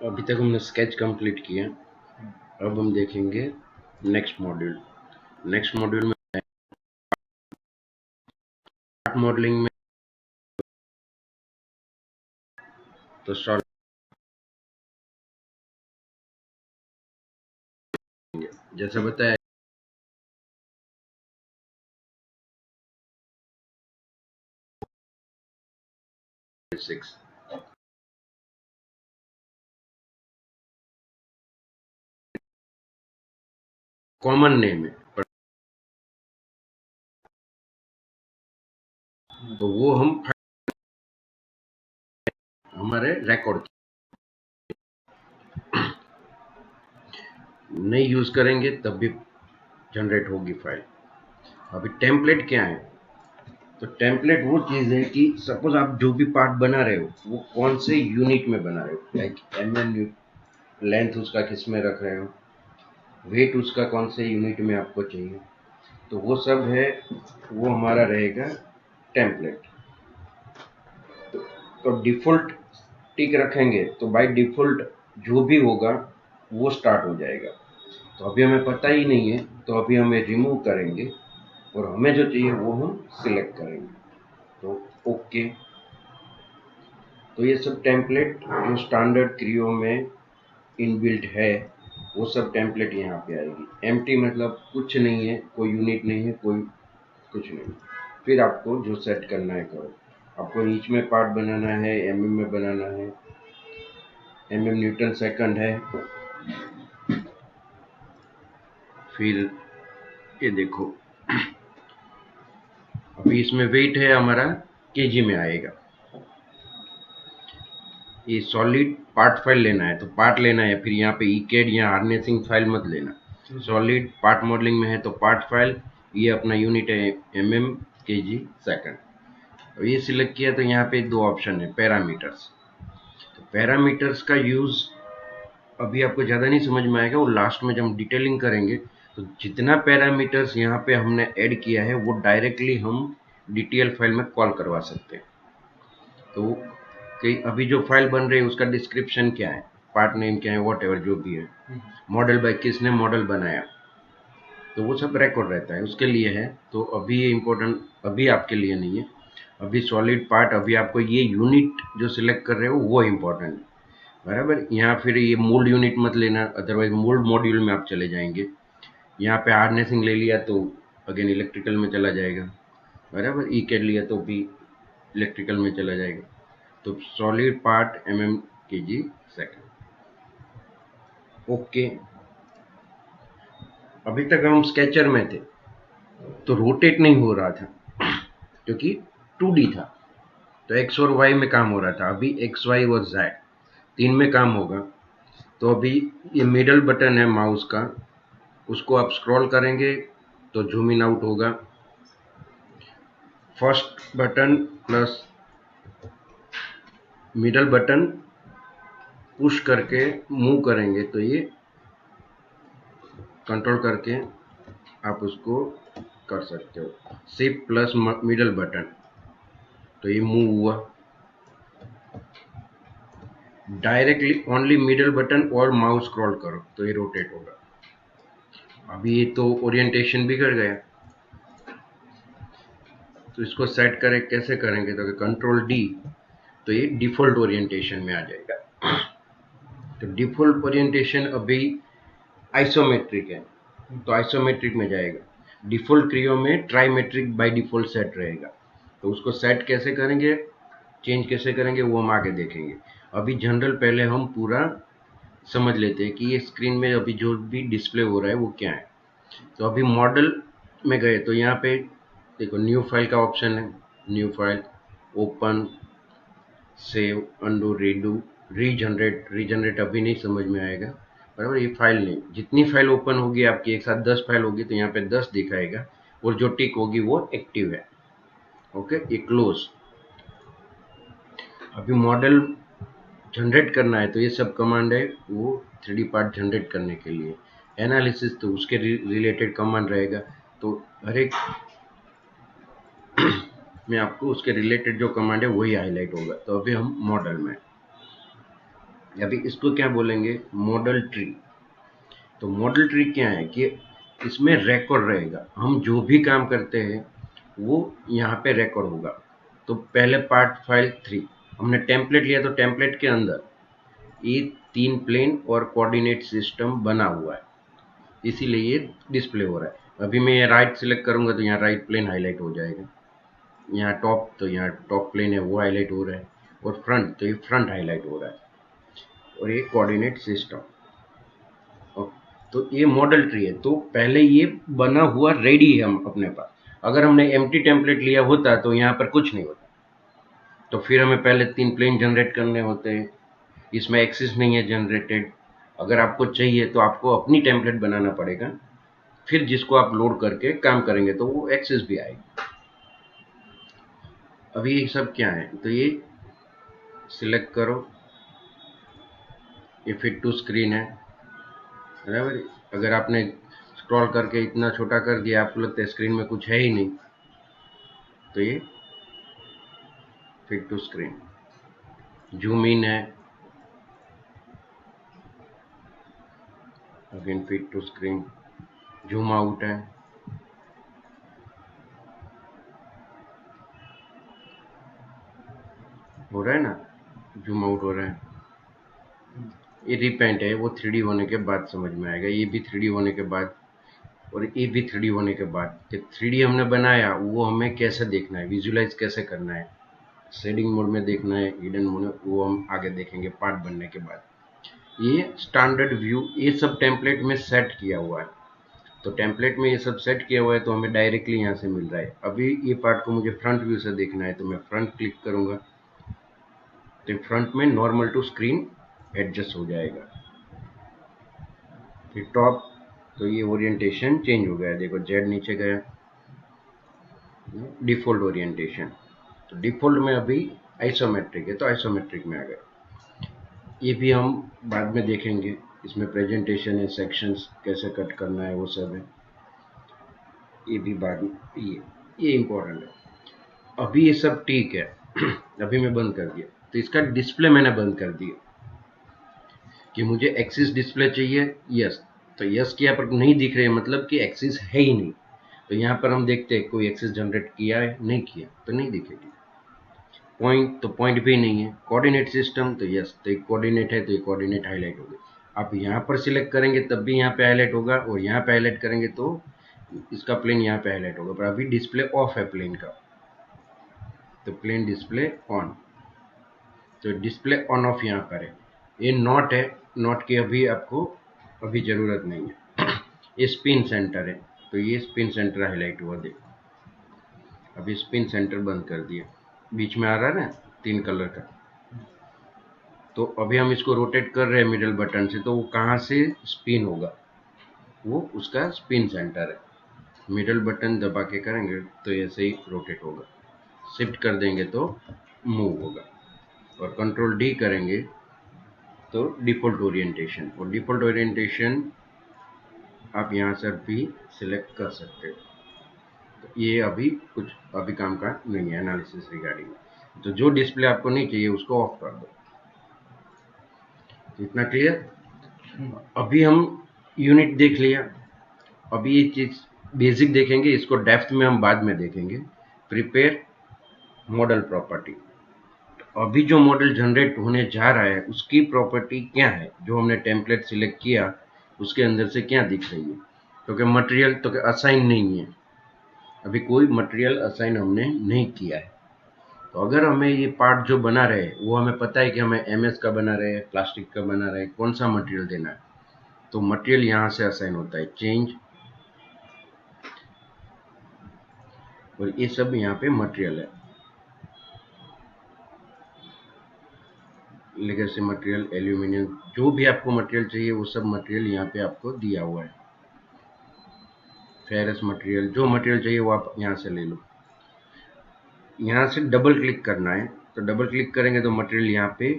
अभी तक हमने स्केच कंप्लीट किया। अब हम देखेंगे नेक्स्ट मॉड्यूल। नेक्स्ट मॉड्यूल में पार्ट मॉडलिंग में तो सॉल्व जैसा बताया 6 कॉमन नेम है, तो वो हम हमारे रिकॉर्ड नहीं यूज करेंगे तब भी जनरेट होगी फाइल। अभी टेम्पलेट क्या है? तो टेम्पलेट वो चीज है कि सपोज आप जो भी पार्ट बना रहे हो वो कौन से यूनिट में बना रहे हो, लाइक लेंथ उसका किस में रख रहे हो, वेट उसका कौन से यूनिट में आपको चाहिए, तो वो सब है, वो हमारा रहेगा टेम्पलेट। तो डिफ़ॉल्ट टिक रखेंगे तो बाय डिफ़ॉल्ट जो भी होगा वो स्टार्ट हो जाएगा। तो अभी हमें पता ही नहीं है, तो अभी हमें रिमूव करेंगे और हमें जो चाहिए वो हम सिलेक्ट करेंगे। तो ओके। तो ये सब टेम्पलेट जो स्टैंडर्ड क्रियो में इनबिल्ट है वो सब टेम्पलेट यहाँ पे आएगी। एम्प्टी मतलब कुछ नहीं है, कोई यूनिट नहीं है, कोई कुछ नहीं। फिर आपको जो सेट करना है करो। आपको इंच में पार्ट बनाना है, एमएम में बनाना है, एमएम न्यूटन सेकंड है। फिर ये देखो, अभी इसमें वेट है हमारा केजी में आएगा। ये सॉलिड पार्ट फाइल लेना है तो पार्ट लेना है, फिर यहाँ पे ईकेड या हार्नेसिंग फाइल मत लेना। सॉलिड पार्ट मॉडलिंग में है तो पार्ट फाइल, ये अपना यूनिट है एमएम केजी सेकंड। तो ये सिलेक्ट किया तो यहाँ पे दो ऑप्शन है पैरामीटर्स। तो पैरामीटर्स का यूज अभी आपको ज़्यादा नहीं समझ में आएगा, वो लास्ट में जब हम डिटेलिंग करेंगे तो जितना पैरामीटर्स यहाँ पे हमने ऐड किया है वो डायरेक्टली हम डीटीएल फाइल में कॉल करवा सकते हैं। तो कि अभी जो फाइल बन रही है उसका डिस्क्रिप्शन क्या है, पार्ट नेम क्या है, वॉट एवर जो भी है, मॉडल बाय किसने मॉडल बनाया, तो वो सब रिकॉर्ड रहता है, उसके लिए है। तो अभी ये इम्पोर्टेंट अभी आपके लिए नहीं है। अभी सॉलिड पार्ट, अभी आपको ये यूनिट जो सिलेक्ट कर रहे हो वो इम्पोर्टेंट है, बराबर। यहाँ फिर ये मोल्ड यूनिट मत लेना, अदरवाइज मोल्ड मॉड्यूल में आप चले जाएंगे। यहाँ पे हार्नेसिंग ले लिया तो अगेन इलेक्ट्रिकल में चला जाएगा, बराबर। ई कैड लिया तो भी इलेक्ट्रिकल में चला जाएगा। तो solid part MM KG second, okay. अभी तक हम स्केचर में थे तो रोटेट नहीं हो रहा था क्योंकि 2D था, तो एक्स और वाई में काम हो रहा था। अभी एक्स वाई और जेड तीन में काम होगा। तो अभी ये मिडल बटन है माउस का, उसको आप स्क्रॉल करेंगे तो जूम इन आउट होगा। First button plus middle button push करके मूव करेंगे तो ये कंट्रोल करके आप उसको कर सकते हो। शिफ्ट प्लस मिडल बटन तो ये मूव हुआ। डायरेक्टली ओनली मिडल बटन और माउस स्क्रॉल करो तो ये रोटेट होगा। अभी ये तो ओरिएंटेशन बिगड़ गया, तो इसको सेट करें, कैसे करेंगे, तो कंट्रोल डी तो ये डिफॉल्ट ओरिएंटेशन में आ जाएगा। तो डिफॉल्ट ओरिएंटेशन अभी आइसोमेट्रिक है तो आइसोमेट्रिक में जाएगा। डिफॉल्ट क्रियो में ट्राइमेट्रिक बाय डिफॉल्ट सेट रहेगा। तो उसको सेट कैसे करेंगे, चेंज कैसे करेंगे, वो हम आगे देखेंगे। अभी जनरल पहले हम पूरा समझ लेते हैं कि ये स्क्रीन में अभी जो भी डिस्प्ले हो रहा है वो क्या है। तो अभी मॉडल में गए तो यहाँ पे देखो न्यू फाइल का ऑप्शन है, new file, open, save, undo, redo, regenerate. Regenerate अभी नहीं समझ में आएगा, बराबर। ये फाइल नेम, जितनी फाइल ओपन होगी आपकी, एक साथ 10 फाइल होगी तो यहाँ पे 10 दिखाएगा, और जो टिक होगी वो एक्टिव है, ओके। ये क्लोज। अभी मॉडल जनरेट करना है तो ये सब कमांड है वो 3D पार्ट जनरेट करने के लिए। एनालिसिस तो उसके रिलेटेड कमांड रहेगा, तो हर एक में आपको उसके रिलेटेड जो कमांड है वही हाईलाइट होगा। तो अभी हम मॉडल में, अभी इसको क्या बोलेंगे, मॉडल ट्री। तो मॉडल ट्री क्या है कि इसमें रिकॉर्ड रहेगा, हम जो भी काम करते हैं वो यहाँ पे रिकॉर्ड होगा। तो पहले पार्ट फाइल 3 हमने टेम्पलेट लिया, तो टेम्पलेट के अंदर ये 3 प्लेन और कोऑर्डिनेट सिस्टम बना हुआ है, इसीलिए ये डिस्प्ले हो रहा है। अभी मैं ये राइट सिलेक्ट करूंगा तो यहाँ राइट प्लेन हाईलाइट हो जाएगा, यहाँ टॉप तो यहाँ टॉप प्लेन है वो हाईलाइट हो रहा है, और फ्रंट तो ये फ्रंट हाईलाइट हो रहा है, और ये कोऑर्डिनेट सिस्टम। तो ये मॉडल ट्री है, तो पहले ये बना हुआ रेडी है हम अपने पास। अगर हमने एम्प्टी टेम्पलेट लिया होता तो यहाँ पर कुछ नहीं होता, तो फिर हमें पहले 3 प्लेन जनरेट करने होते हैं, इसमें एक्सिस नहीं है जनरेटेड। अगर आपको चाहिए तो आपको अपनी टेम्पलेट बनाना पड़ेगा, फिर जिसको आप लोड करके काम करेंगे तो वो एक्सेस भी आएगी। अभी ये सब क्या है, तो ये सिलेक्ट करो, ये फिट टू स्क्रीन है, बराबर। अगर आपने स्क्रॉल करके इतना छोटा कर दिया, आपको लगता है स्क्रीन में कुछ है ही नहीं, तो ये fit to screen. Zoom in है, again fit to screen. Zoom out है, हो रहा है ना, जूम आउट हो रहा है। ये रिपेंट है, वो 3D होने के बाद समझ में आएगा, ये भी 3D होने के बाद, और ये भी 3D होने के बाद। कि 3D हमने बनाया वो हमें कैसे देखना है, विजुलाइज कैसे करना है, शेडिंग मोड में देखना है, हिडन मोड में, वो हम आगे देखेंगे पार्ट बनने के बाद। ये स्टैंडर्ड व्यू ये सब टेम्पलेट में सेट किया हुआ है, तो टेम्पलेट में ये सब सेट किया हुआ है, तो हमें डायरेक्टली यहाँ से मिल रहा है। अभी ये पार्ट को मुझे फ्रंट व्यू से देखना है, तो मैं फ्रंट क्लिक करूंगा, तो फ्रंट में नॉर्मल टू स्क्रीन एडजस्ट हो जाएगा। फिर टॉप, तो ये ओरिएंटेशन चेंज हो गया, देखो जेड नीचे गया, डिफॉल्ट ओरिएंटेशन। तो डिफॉल्ट में अभी आइसोमेट्रिक है, तो आइसोमेट्रिक में आ गए। ये भी हम बाद में देखेंगे, इसमें प्रेजेंटेशन है, सेक्शंस कैसे कट करना है वो सब है, ये भी बाद में। ये इम्पोर्टेंट है। अभी ये सब ठीक है। अभी मैं बंद कर दिया, तो इसका डिस्प्ले मैंने बंद कर दिया कि मुझे एक्सिस डिस्प्ले चाहिए, यस। तो यस किया पर नहीं दिख रहे, मतलब कि एक्सिस है ही नहीं। तो यहाँ पर हम देखते हैं कोई एक्सिस जनरेट किया है, नहीं किया, तो नहीं दिखेगी। पॉइंट, तो पॉइंट भी नहीं है। कोऑर्डिनेट सिस्टम, तो यस, तो एक कोऑर्डिनेट है, तो एक कोऑर्डिनेट हाईलाइट होगी। आप यहाँ पर सिलेक्ट करेंगे तब भी यहाँ पे हाईलाइट होगा, और यहाँ पे हाईलाइट करेंगे तो इसका प्लेन यहाँ पे हाईलाइट होगा, पर अभी डिस्प्ले ऑफ है प्लेन का, तो प्लेन डिस्प्ले ऑन। तो डिस्प्ले ऑन ऑफ यहाँ पर है, ये नॉट है, नॉट की अभी आपको अभी ज़रूरत नहीं है। ये स्पिन सेंटर है, तो ये स्पिन सेंटर हाईलाइट हुआ, देखो अभी स्पिन सेंटर बंद कर दिया, बीच में आ रहा है ना 3 कलर का। तो अभी हम इसको रोटेट कर रहे हैं मिडल बटन से, तो वो कहाँ से स्पिन होगा, वो उसका स्पिन सेंटर है। मिडल बटन दबा के करेंगे तो ऐसे ही रोटेट होगा, शिफ्ट कर देंगे तो मूव होगा, और कंट्रोल डी करेंगे तो डिफ़ॉल्ट ओरिएंटेशन। और डिफ़ॉल्ट ओरिएंटेशन आप यहाँ से भी सिलेक्ट कर सकते हो। तो ये अभी कुछ अभी काम का नहीं है एनालिसिस रिगार्डिंग। तो जो डिस्प्ले आपको नहीं चाहिए उसको ऑफ कर दो। इतना क्लियर। अभी हम यूनिट देख लिया, अभी ये चीज़ बेसिक देखेंगे, इसको डेप्थ में हम बाद में देखेंगे। प्रिपेयर मॉडल प्रॉपर्टी, अभी जो मॉडल जनरेट होने जा रहा है उसकी प्रॉपर्टी क्या है, जो हमने टेम्पलेट सिलेक्ट किया उसके अंदर से क्या दिख रही है। क्योंकि मटेरियल तो असाइन नहीं है, अभी कोई मटेरियल असाइन हमने नहीं किया है। तो अगर हमें ये पार्ट जो बना रहे वो हमें पता है कि हमें एमएस का बना रहे, प्लास्टिक का बना रहे, कौन सा मटेरियल देना है, तो मटेरियल यहाँ से असाइन होता है, चेंज, और ये सब यहाँ पे मटेरियल है, लेगेसी मटेरियल, एल्यूमिनियम, जो भी आपको मटेरियल चाहिए वो सब मटेरियल यहाँ पे आपको दिया हुआ है। फेरस मटेरियल, जो मटेरियल चाहिए वो आप यहाँ से ले लो। यहाँ से डबल क्लिक करना है, तो डबल क्लिक करेंगे तो मटेरियल यहाँ पे,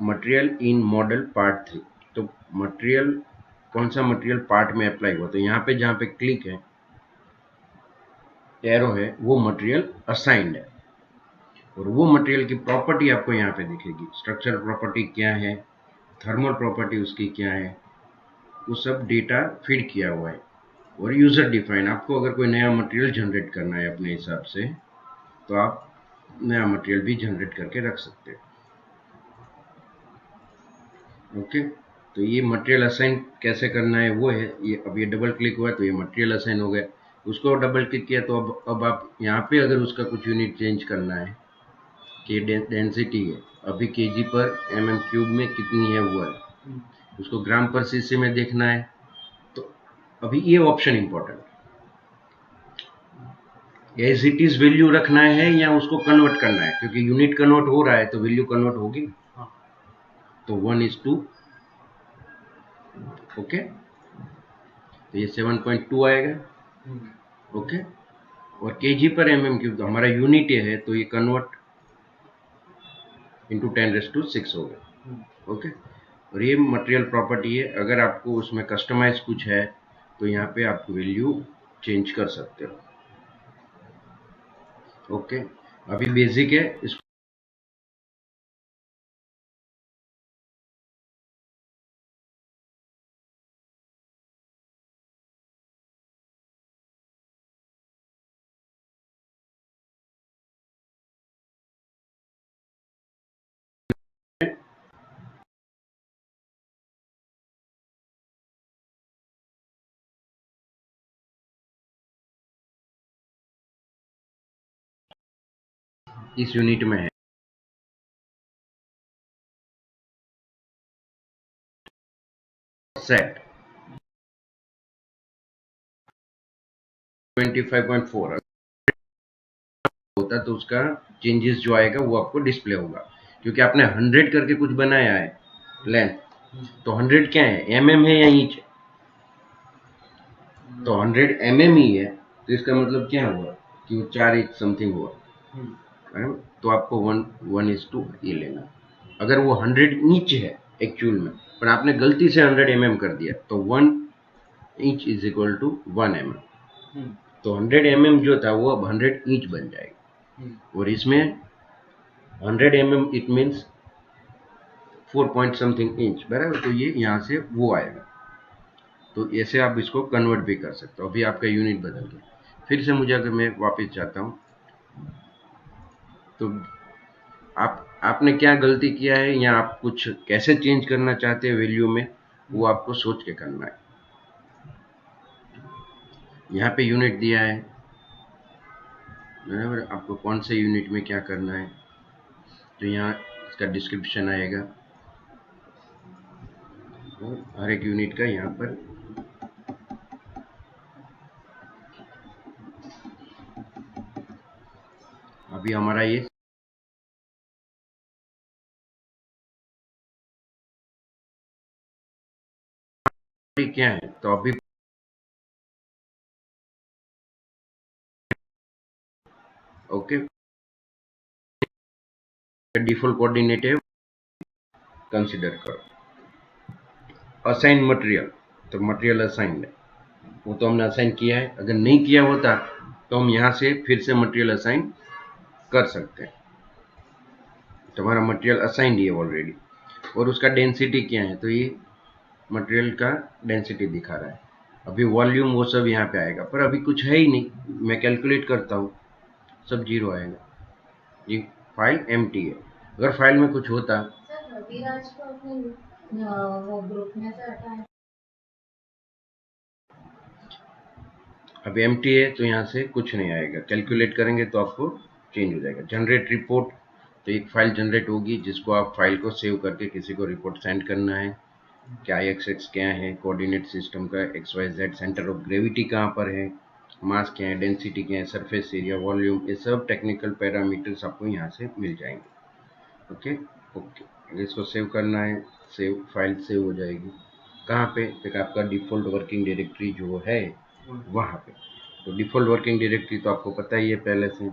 मटेरियल इन मॉडल पार्ट 3। तो मटेरियल कौन सा मटेरियल पार्ट में अप्लाई हुआ, तो यहाँ पे जहाँ पे क्लिक है, एरो है, वो मटेरियल असाइंड है। और वो मटेरियल की प्रॉपर्टी आपको यहाँ पे दिखेगी। स्ट्रक्चरल प्रॉपर्टी क्या है, थर्मल प्रॉपर्टी उसकी क्या है, वो सब डेटा फीड किया हुआ है। और यूजर डिफाइन, आपको अगर कोई नया मटेरियल जनरेट करना है अपने हिसाब से, तो आप नया मटेरियल भी जनरेट करके रख सकते हैं। ओके, तो ये मटेरियल असाइन कैसे करना है वो है। ये अब ये डबल क्लिक हुआ तो ये मटेरियल असाइन हो गया। उसको डबल क्लिक किया तो अब आप यहाँ पे अगर उसका कुछ यूनिट चेंज करना है कि डेंसिटी है अभी केजी पर mm³ में कितनी है वो है, उसको ग्राम पर सीसी में देखना है, तो अभी ये option important, as it is value रखना है या उसको कन्वर्ट करना है, क्योंकि यूनिट कन्वर्ट हो रहा है तो वैल्यू कन्वर्ट होगी। तो 1:2। ओके, तो ये 7.2 आएगा। ओके, और केजी पर mm³ तो हमारा यूनिट ये है तो ये कन्वर्ट इंटू 10⁻⁶ हो गया। ओके, और ये मटेरियल प्रॉपर्टी है। अगर आपको उसमें कस्टमाइज कुछ है तो यहाँ पे आप वैल्यू चेंज कर सकते हो। ओके, अभी बेसिक है इस यूनिट में है सेट 25.4 होता तो उसका चेंजेस जो आएगा वो आपको डिस्प्ले होगा, क्योंकि आपने 100 करके कुछ बनाया है लेंथ, तो 100 क्या है, है या इंच? तो 100 ही है, तो इसका मतलब क्या हुआ कि वो 4 इंच समथिंग हुआ है। तो आपको 1:1 ये लेना। अगर वो 100 इंच है एक्चुअल में, पर आपने गलती से 100 कर दिया, तो 1 इंच इज इक्वल टू 1 तो 100 जो था वो अब 100 इंच बन जाएगा। और इसमें 100 it means 4 point something inch, बराबर। तो ये यहाँ से वो आएगा। तो ऐसे आप इसको कन्वर्ट भी कर सकते हो। अभी आपका यूनिट बदल गया। फिर से मुझे अगर मैं वापस जाता हूँ तो आपने क्या गलती किया है या आप कुछ कैसे चेंज करना चाहते हैं वैल्यू में, वो आपको सोच के करना है। यहाँ पे यूनिट दिया है, बराबर, आपको कौन से यूनिट में क्या करना है, तो यहाँ इसका डिस्क्रिप्शन आएगा हर एक यूनिट का। यहाँ पर अभी हमारा ये क्या है, तो अभी ओके डिफॉल्ट कोऑर्डिनेट है, कंसीडर करो। असाइन मटेरियल, तो मटेरियल असाइन है, वो तो हमने असाइन किया है। अगर नहीं किया होता तो हम यहाँ से फिर से मटेरियल असाइन कर सकते हैं। तो हमारा मटेरियल असाइंड ही है ऑलरेडी। और उसका डेंसिटी क्या है, तो ये मटेरियल का डेंसिटी दिखा रहा है। अभी वॉल्यूम वो सब यहाँ पे आएगा, पर अभी कुछ है ही नहीं। मैं कैलकुलेट करता हूँ, सब 0 आएगा। ये फाइल एम्प्टी है। अगर फाइल में कुछ होता, वो ग्रुप में से हटाएं। अब एम्प्टी है तो यहाँ से कुछ नहीं आएगा। कैलकुलेट करेंगे तो आपको चेंज हो जाएगा। जनरेट रिपोर्ट, तो एक फाइल जनरेट होगी जिसको आप फाइल को सेव करके किसी को रिपोर्ट सेंड करना है। क्या एक्स क्या है, कोऑर्डिनेट सिस्टम का XYZ, सेंटर ऑफ ग्रेविटी कहाँ पर है, मास क्या है, डेंसिटी क्या है, सरफेस एरिया, वॉल्यूम, ये सब टेक्निकल पैरामीटर्स आपको यहाँ से मिल जाएंगे। ओके ओके, इसको सेव करना है, सेव फाइल सेव हो जाएगी। कहाँ पे, तक आपका डिफ़ॉल्ट वर्किंग डायरेक्टरी जो है वहाँ पे। तो डिफ़ॉल्ट वर्किंग डायरेक्टरी तो आपको पता ही है पहले से।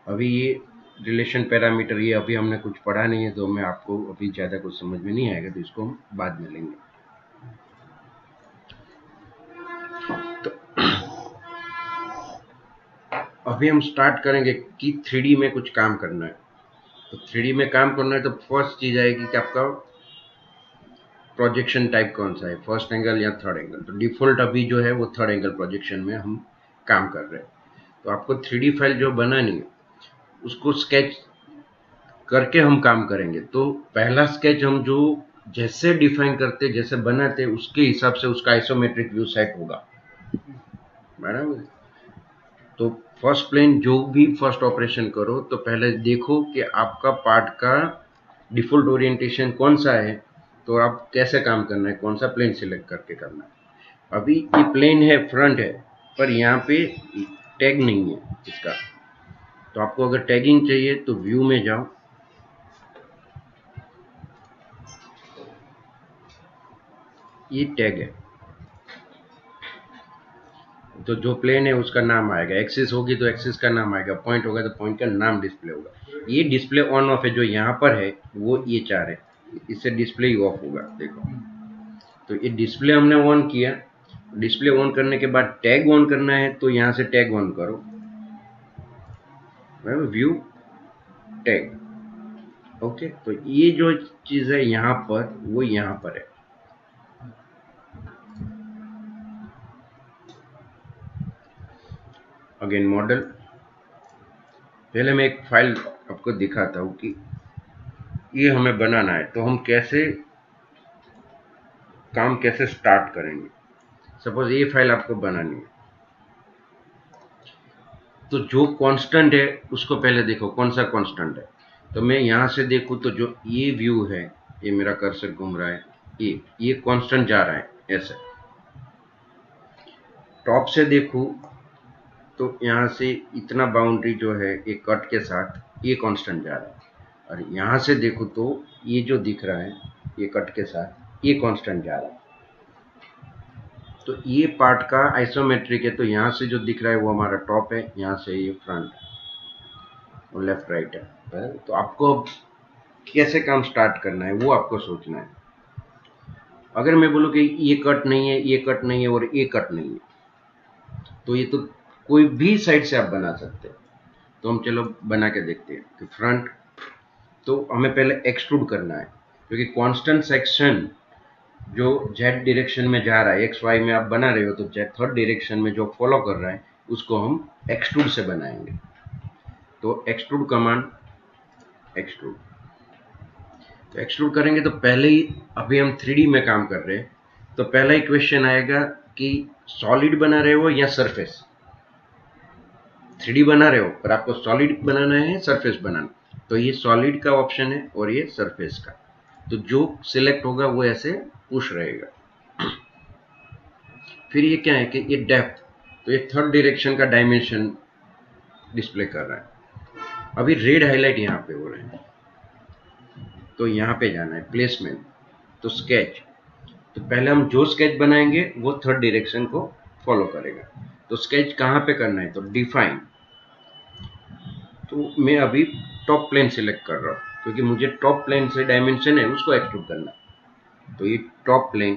अभी ये रिलेशन पैरामीटर, ये अभी हमने कुछ पढ़ा नहीं है, तो मैं आपको अभी ज़्यादा कुछ समझ में नहीं आएगा, तो इसको हम बाद में लेंगे। तो अभी हम स्टार्ट करेंगे कि 3D में कुछ काम करना है। तो 3D में काम करना है तो फर्स्ट चीज आएगी कि आपका प्रोजेक्शन टाइप कौन सा है, फर्स्ट एंगल या थर्ड एंगल। तो डिफॉल्ट अभी जो है वो थर्ड एंगल प्रोजेक्शन में हम काम कर रहे हैं। तो आपको 3D फाइल जो बनानी है उसको स्केच करके हम काम करेंगे। तो पहला स्केच हम जो जैसे डिफाइन करते, जैसे बनाते, उसके हिसाब से उसका आइसोमेट्रिक व्यू सेट होगा, बराबर। तो फर्स्ट प्लेन जो भी फर्स्ट ऑपरेशन करो तो पहले देखो कि आपका पार्ट का डिफॉल्ट ओरिएंटेशन कौन सा है, तो आप कैसे काम करना है, कौन सा प्लेन सिलेक्ट करके करना है। अभी ये प्लेन है, फ्रंट है, पर यहाँ पे टैग नहीं है इसका। तो आपको अगर टैगिंग चाहिए तो व्यू में जाओ, ये टैग है। तो जो प्लेन है उसका नाम आएगा, एक्सिस होगी तो एक्सिस का नाम आएगा, पॉइंट होगा तो पॉइंट का नाम डिस्प्ले होगा। ये डिस्प्ले ऑन ऑफ है जो यहाँ पर है वो ये 4 है, इससे डिस्प्ले ही ऑफ होगा। देखो, तो ये डिस्प्ले हमने ऑन किया। डिस्प्ले ऑन करने के बाद टैग ऑन करना है तो यहाँ से टैग ऑन करो, व्यू टैग। ओके, तो ये जो चीज है यहाँ पर वो यहाँ पर है। अगेन मॉडल, पहले मैं एक फाइल आपको दिखाता हूँ कि ये हमें बनाना है तो हम कैसे काम कैसे स्टार्ट करेंगे। सपोज ये फाइल आपको बनानी है, तो जो कांस्टेंट है उसको पहले देखो कौन सा कांस्टेंट है। तो मैं यहाँ से देखूँ तो जो ये व्यू है, ये मेरा कर्सर घूम रहा है, ये कांस्टेंट जा रहा है ऐसे। टॉप से देखूँ तो यहाँ से इतना बाउंड्री जो है ये कट के साथ ये कांस्टेंट जा रहा है, और यहाँ से देखो तो ये जो दिख रहा है ये कट के साथ ये कांस्टेंट जा रहा है। तो ये पार्ट का आइसोमेट्रिक है, तो यहाँ से जो दिख रहा है वो हमारा टॉप है, यहाँ से ये फ्रंट और लेफ्ट राइट है। तो आपको कैसे काम स्टार्ट करना है वो आपको सोचना है। अगर मैं बोलूँ कि ये कट नहीं है, ये कट नहीं है और ये कट नहीं है, तो ये तो कोई भी साइड से आप बना सकते हैं। तो हम चलो बना के देखते हैं कि फ्रंट, तो हमें पहले एक्सट्रूड करना है, क्योंकि कांस्टेंट सेक्शन जो जेड डायरेक्शन में जा रहा है, एक्स वाई में आप बना रहे हो तो जेड थर्ड डायरेक्शन में जो फॉलो कर रहा है उसको हम एक्सट्रूड से बनाएंगे। तो एक्सट्रूड कमांड, एक्सट्रूड, तो एक्सट्रूड करेंगे तो पहले ही, अभी हम 3D में काम कर रहे हैं तो पहला ही क्वेश्चन आएगा कि सॉलिड बना रहे हो या सरफेस। 3D बना रहे हो पर आपको सॉलिड बनाना है, सरफेस बनाना, तो ये सॉलिड का ऑप्शन है और ये सरफेस का। तो जो सिलेक्ट होगा वो ऐसे पुश रहेगा। फिर ये क्या है कि ये डेप्थ, तो ये थर्ड डायरेक्शन का डायमेंशन डिस्प्ले कर रहा है। अभी रेड हाईलाइट यहाँ पे हो रहे हैं, तो यहाँ पे जाना है प्लेसमेंट, तो स्केच। तो पहले हम जो स्केच बनाएंगे वो थर्ड डायरेक्शन को फॉलो करेगा। तो स्केच कहाँ पे करना है, तो डिफाइन। तो मैं अभी टॉप प्लेन सिलेक्ट कर रहा हूँ क्योंकि मुझे टॉप प्लेन से डायमेंशन है उसको एक्सट्रूड करना है। तो ये टॉप प्लेन,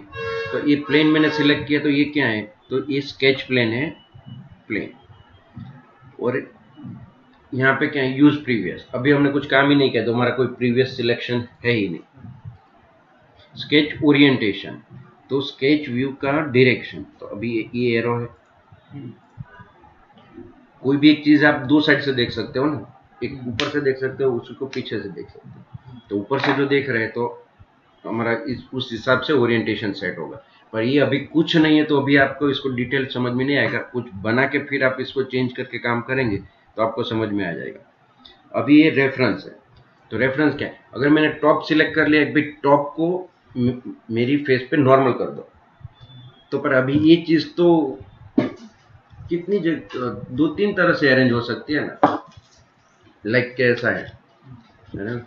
तो ये प्लेन मैंने सिलेक्ट किया, तो ये क्या है, तो ये स्केच प्लेन है, प्लेन। और यहाँ पे क्या है, यूज प्रीवियस, अभी हमने कुछ काम ही नहीं किया तो हमारा कोई प्रीवियस सिलेक्शन है ही नहीं। स्केच ओरिएंटेशन, तो स्केच व्यू का डायरेक्शन, तो अभी ये एरो है। कोई भी एक चीज आप दो साइड से देख सकते हो ना, एक ऊपर से देख सकते हो, उसको पीछे से देख सकते हो। तो ऊपर से जो देख रहे हैं तो हमारा उस हिसाब से ओरिएंटेशन सेट होगा। पर ये अभी कुछ नहीं है तो अभी आपको इसको डिटेल समझ में नहीं आएगा, कुछ बना के फिर आप इसको चेंज करके काम करेंगे तो आपको समझ में आ जाएगा। अभी ये रेफरेंस है, तो रेफरेंस क्या है, अगर मैंने टॉप सिलेक्ट कर लिया, एक भी टॉप को मेरी फेस पे नॉर्मल कर दो, तो पर अभी ये चीज तो कितनी दो तीन तरह से अरेंज हो सकती है ना, लाइक कैसा है ना,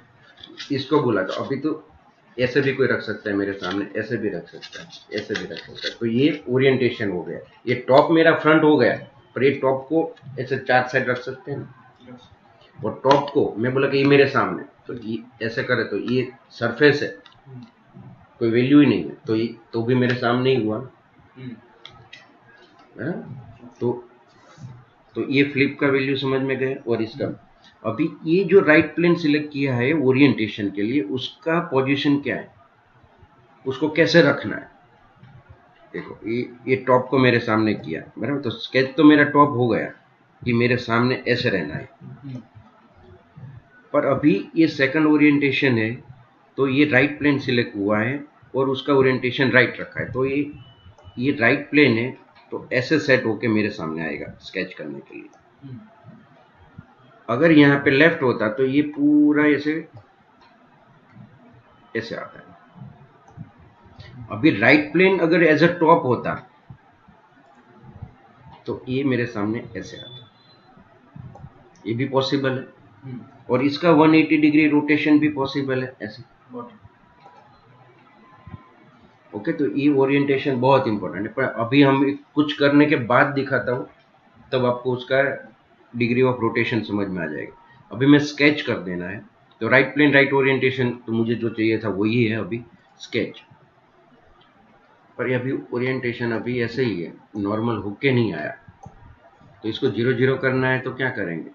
इसको बोला तो अभी तो ऐसे भी कोई रख सकता है मेरे सामने, ऐसे भी रख सकता है, ऐसे भी रख सकता है। तो ये ओरिएंटेशन हो गया, ये टॉप मेरा फ्रंट हो गया, पर ये टॉप को ऐसे चार साइड रख सकते हैं ना। और टॉप को मैं बोला कि ये मेरे सामने, तो ये ऐसे करे तो ये सरफेस है, कोई वैल्यू ही नहीं है, तो ये तो भी मेरे सामने ही हुआ है। तो तो ये फ्लिप का वैल्यू समझ में गया और इसका। अभी ये जो राइट प्लेन सिलेक्ट किया है ओरिएंटेशन के लिए, उसका पोजीशन क्या है, उसको कैसे रखना है। देखो ये टॉप को मेरे सामने किया बराबर, तो स्केच तो मेरा टॉप हो गया कि मेरे सामने ऐसे रहना है। पर अभी ये सेकंड ओरिएंटेशन है, तो ये राइट प्लेन सिलेक्ट हुआ है और उसका ओरिएंटेशन राइट रखा है, तो ये राइट प्लेन है, तो ऐसे सेट होके मेरे सामने आएगा स्केच करने के लिए। अगर यहाँ पे लेफ्ट होता तो ये पूरा ऐसे ऐसे आता है। अभी राइट प्लेन अगर एज अ टॉप होता तो ये मेरे सामने ऐसे आता, ये भी पॉसिबल है। और इसका 180 डिग्री रोटेशन भी पॉसिबल है ऐसे। ओके, तो ये ओरिएंटेशन बहुत इंपॉर्टेंट है, पर अभी हम कुछ करने के बाद दिखाता हूँ, तब आपको उसका डिग्री ऑफ रोटेशन समझ में आ जाएगा। अभी मैं स्केच कर देना है, तो राइट प्लेन राइट ओरिएंटेशन, तो मुझे जो चाहिए था वही है अभी स्केच। पर ये अभी ओरिएंटेशन अभी ऐसे ही है, नॉर्मल होके नहीं आया, तो इसको 0 0 करना है तो क्या करेंगे।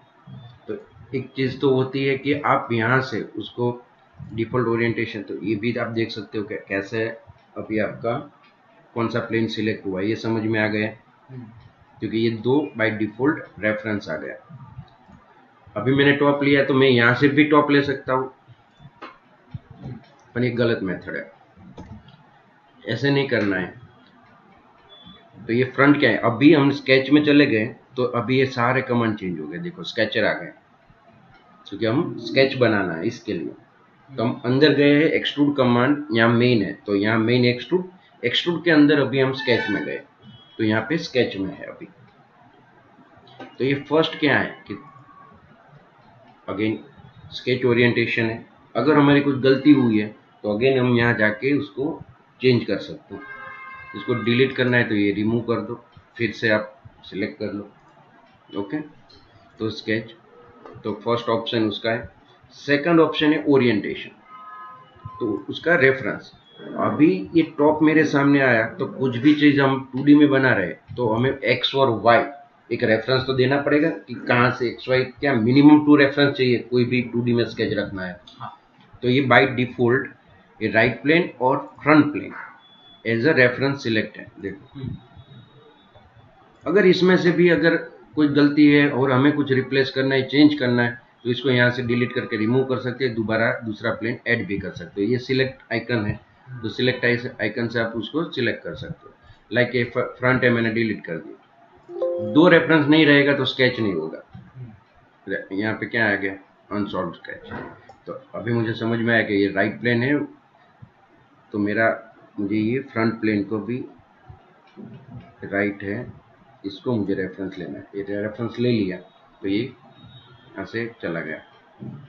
तो एक चीज तो होती है कि आप यहाँ से उसको डिफॉल्ट ओरिएंटेशन, तो ये भी आप देख सकते हो कैसे अभी आपका कौन सा प्लेन सिलेक्ट हुआ, ये समझ में आ गया, क्योंकि ये दो बाय डिफॉल्ट रेफरेंस आ गया। अभी मैंने टॉप लिया तो मैं यहाँ से भी टॉप ले सकता हूँ, पर ये गलत मेथड है, ऐसे नहीं करना है। तो ये फ्रंट क्या है, अभी हम स्केच में चले गए तो अभी ये सारे कमांड चेंज हो गए, देखो स्केचर आ गए, क्योंकि हम स्केच बनाना है इसके लिए। तो हम अंदर गए हैं, एक्सट्रूड कमांड यहाँ मेन है, तो यहाँ मेन एक्सट्रूड, एक्सट्रूड के अंदर अभी हम स्केच में गए, तो यहाँ पे स्केच में है अभी। तो ये फर्स्ट क्या है कि अगेन स्केच ओरिएंटेशन है, अगर हमारी कुछ गलती हुई है तो अगेन हम यहाँ जाके उसको चेंज कर सकते हैं। इसको डिलीट करना है तो ये रिमूव कर दो, फिर से आप सिलेक्ट कर लो। ओके, तो स्केच, तो फर्स्ट ऑप्शन उसका है। सेकंड ऑप्शन है ओरिएंटेशन, तो उसका रेफरेंस। अभी ये टॉप मेरे सामने आया, तो कुछ भी चीज हम 2D में बना रहे तो हमें एक्स और वाई एक रेफरेंस तो देना पड़ेगा कि कहाँ से एक्स वाई, क्या मिनिमम 2 रेफरेंस चाहिए कोई भी 2D में स्केच रखना है। तो ये बाय डिफॉल्ट ये राइट प्लेन और front plane as a reference select है। देखो अगर इसमें से भी अगर कोई गलती है और हमें कुछ रिप्लेस करना है, चेंज करना है, तो इसको यहाँ से डिलीट करके रिमूव कर सकते हैं, दोबारा दूसरा प्लेन ऐड भी कर सकते हो। ये सिलेक्ट आइकन है, तो सिलेक्ट आइकन से आप उसको सिलेक्ट कर सकते हो। लाइक ये फ्रंट है, मैंने डिलीट कर दिया, 2 रेफरेंस नहीं रहेगा तो स्केच नहीं होगा। यहाँ पे क्या आ गया, अनसॉल्व स्केच। तो अभी मुझे समझ में आया कि ये राइट प्लेन है, तो मुझे ये फ्रंट प्लेन को भी राइट है, इसको मुझे रेफरेंस लेना है, ये रेफरेंस ले लिया तो ये यहाँ से चला गया।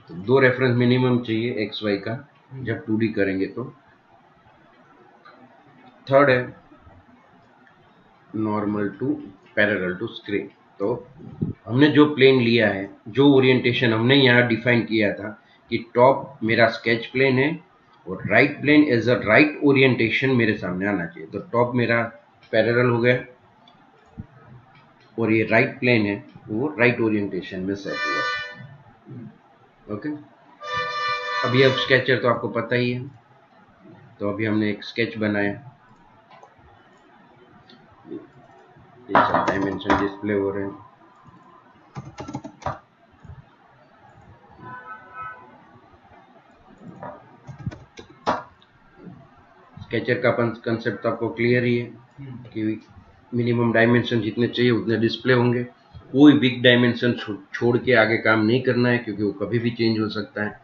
तो 2 रेफरेंस मिनिमम चाहिए एक्स वाई का जब 2D करेंगे। तो थर्ड है normal to parallel to screen. तो हमने जो प्लेन लिया है, जो ओरिएंटेशन हमने यहाँ डिफाइन किया था कि टॉप मेरा स्केच प्लेन है और right plane as a right orientation मेरे सामने आना चाहिए, तो टॉप मेरा पैरेलल हो गया और ये राइट प्लेन है वो राइट ओरिएंटेशन में सेट हुआ। ओके, अभी अब स्केचर तो आपको पता ही है, तो अभी हमने एक स्केच बनाया, ये सब डायमेंशन डिस्प्ले हो रहे हैं। स्केचर का कंसेप्ट तो आपको क्लियर ही है कि मिनिमम डायमेंशन जितने चाहिए उतने डिस्प्ले होंगे, कोई बिग डायमेंशन छोड़ के आगे काम नहीं करना है, क्योंकि वो कभी भी चेंज हो सकता है।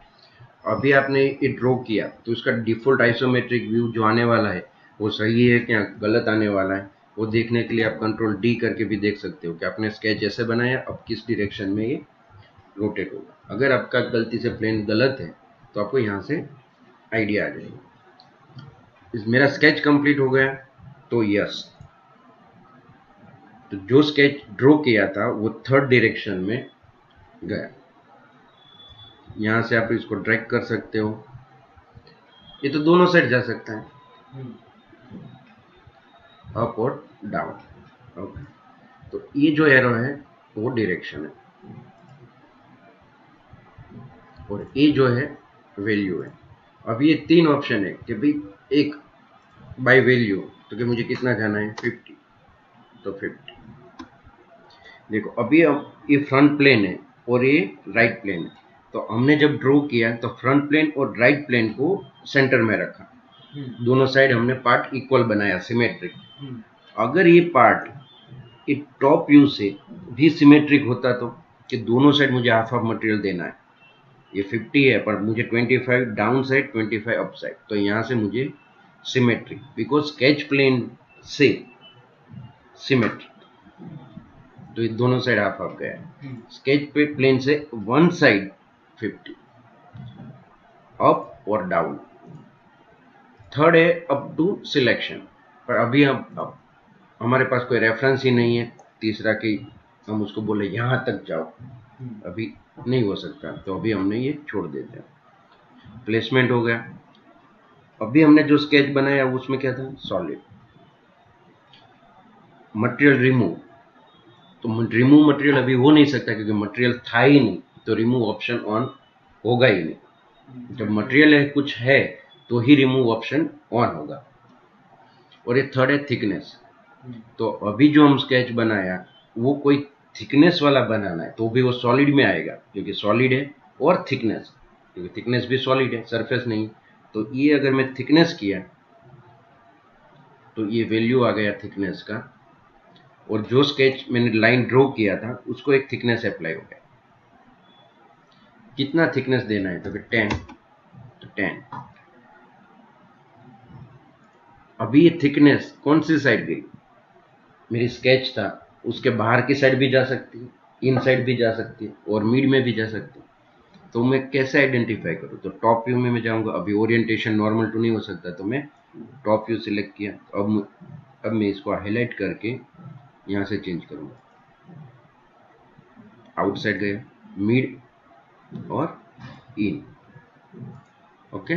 अभी आपने ये ड्रॉ किया तो इसका डिफॉल्ट आइसोमेट्रिक व्यू जो आने वाला है वो सही है क्या गलत आने वाला है, वो देखने के लिए आप कंट्रोल डी करके भी देख सकते हो कि आपने स्केच ऐसे बनाया, अब किस डायरेक्शन में ये रोटेट होगा। अगर आपका गलती से प्लेन गलत है तो आपको यहाँ से आइडिया आ जाएगा। मेरा स्केच कंप्लीट हो गया, तो यस, तो जो स्केच ड्रॉ किया था वो थर्ड डायरेक्शन में गया। यहाँ से आप इसको ड्रैग कर सकते हो, ये तो दोनों साइड जा सकता है, अप और डाउन। ओके, तो ये जो एरो है वो डायरेक्शन है, और ए जो है वैल्यू है। अब ये तीन ऑप्शन है कि भाई एक बाय वैल्यू, तो कि मुझे कितना जाना है 50, तो 50। देखो अभी ये फ्रंट प्लेन है और ये राइट प्लेन है, तो हमने जब ड्रॉ किया तो फ्रंट प्लेन और राइट प्लेन को सेंटर में रखा, दोनों साइड हमने पार्ट इक्वल बनाया, सिमेट्रिक। अगर ये पार्ट ये टॉप व्यू से भी सिमेट्रिक होता तो कि दोनों साइड मुझे हाफ हाफ मटेरियल देना है, ये 50 है पर मुझे 25 डाउन साइड 25 अप साइड, तो यहाँ से मुझे सिमेट्रिक, बिकॉज स्केच प्लेन से सिमेट्रिक, तो ये दोनों साइड हाफ हाफ गया। स्केच पे प्लेन से वन साइड 50 अप और डाउन। थर्ड है अप टू सिलेक्शन, पर अभी अब हमारे पास कोई रेफरेंस ही नहीं है तीसरा कि हम उसको बोले यहां तक जाओ, अभी नहीं हो सकता, तो अभी हमने ये छोड़ देते हैं। प्लेसमेंट हो गया। अभी हमने जो स्केच बनाया उसमें क्या था, सॉलिड। मटेरियल रिमूव, तो रिमूव मटेरियल अभी हो नहीं सकता क्योंकि मटेरियल था ही नहीं, तो रिमूव ऑप्शन ऑन होगा ही नहीं। जब मटेरियल है कुछ है तो ही रिमूव ऑप्शन ऑन होगा। और ये थर्ड है थिकनेस, तो अभी जो हम स्केच बनाया वो कोई थिकनेस वाला बनाना है तो भी वो सॉलिड में आएगा क्योंकि सॉलिड है, और थिकनेस क्योंकि थिकनेस भी सॉलिड है, सरफेस नहीं। तो ये अगर मैं थिकनेस किया तो ये वैल्यू आ गया थिकनेस का, और जो स्केच मैंने लाइन ड्रॉ किया था उसको एक थिकनेस अप्लाई हो गया। कितना थिकनेस देना है, तो 10, तो 10। अभी ये थिकनेस कौन सी साइड गई, मेरी स्केच था उसके बाहर की साइड भी जा सकती है, इन साइड भी जा सकती है, और मिड में भी जा सकती है। तो मैं कैसे आइडेंटिफाई करूँ, तो टॉप व्यू में मैं जाऊंगा। अभी ओरिएंटेशन नॉर्मल टू नहीं हो सकता, तो मैं टॉप व्यू सिलेक्ट किया। अब मैं इसको हाईलाइट करके यहाँ से चेंज करूंगा, आउटसाइड गया, मिड और इन। ओके,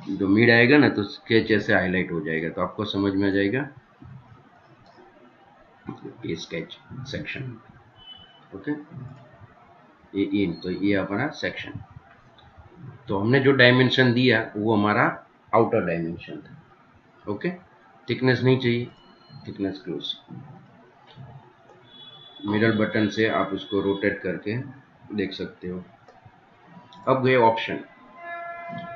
जो मिड आएगा ना तो स्केच ऐसे हाईलाइट हो जाएगा, तो आपको समझ में आ जाएगा ये स्केच सेक्शन। ओके, ये इन, तो ये हमारा सेक्शन। तो हमने जो डायमेंशन दिया वो हमारा आउटर डायमेंशन था। ओके, थिकनेस नहीं चाहिए, थिकनेस क्लोज। मिरर बटन से आप इसको रोटेट करके देख सकते हो। अब गए ऑप्शन,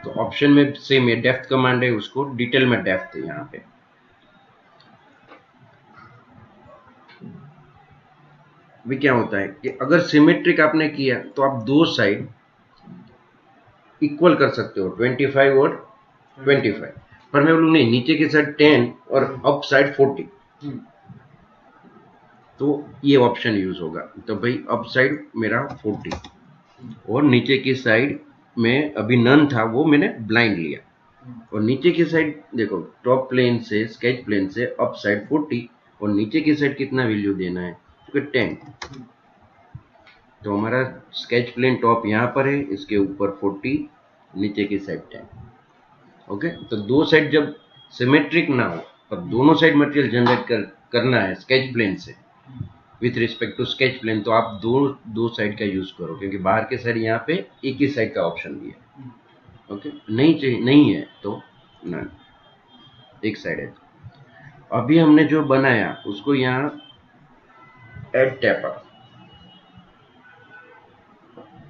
तो ऑप्शन में सेम ये डेप्थ कमांड है, उसको डिटेल में डेप्थ है यहाँ पे। भी क्या होता है कि अगर सिमेट्रिक आपने किया तो आप दो साइड इक्वल कर सकते हो, 25 और 25। पर मैं बोलूँ नहीं, नीचे की साइड 10 और अप साइड 40, तो ये ऑप्शन यूज होगा। तो भाई अप साइड मेरा 40 और नीचे की साइड में अभी नन था वो मैंने ब्लाइंड लिया, और नीचे की साइड देखो टॉप प्लेन से स्केच प्लेन से अप साइड 40 और नीचे की साइड कितना वैल्यू देना है, क्योंकि 10। तो हमारा स्केच प्लेन टॉप यहाँ पर है, इसके ऊपर 40, नीचे की साइड 10। ओके, तो दो साइड जब सिमेट्रिक ना हो और दोनों साइड मटेरियल जनरेट करना है स्केच प्लेन से with respect to sketch plane, तो आप दो साइड का यूज करो, क्योंकि बाहर के साइड यहाँ पे एक ही साइड का ऑप्शन दिया। ओके, नहीं चाहिए, नहीं है तो नन, एक साइड है। अभी हमने जो बनाया उसको यहाँ एड टेपर,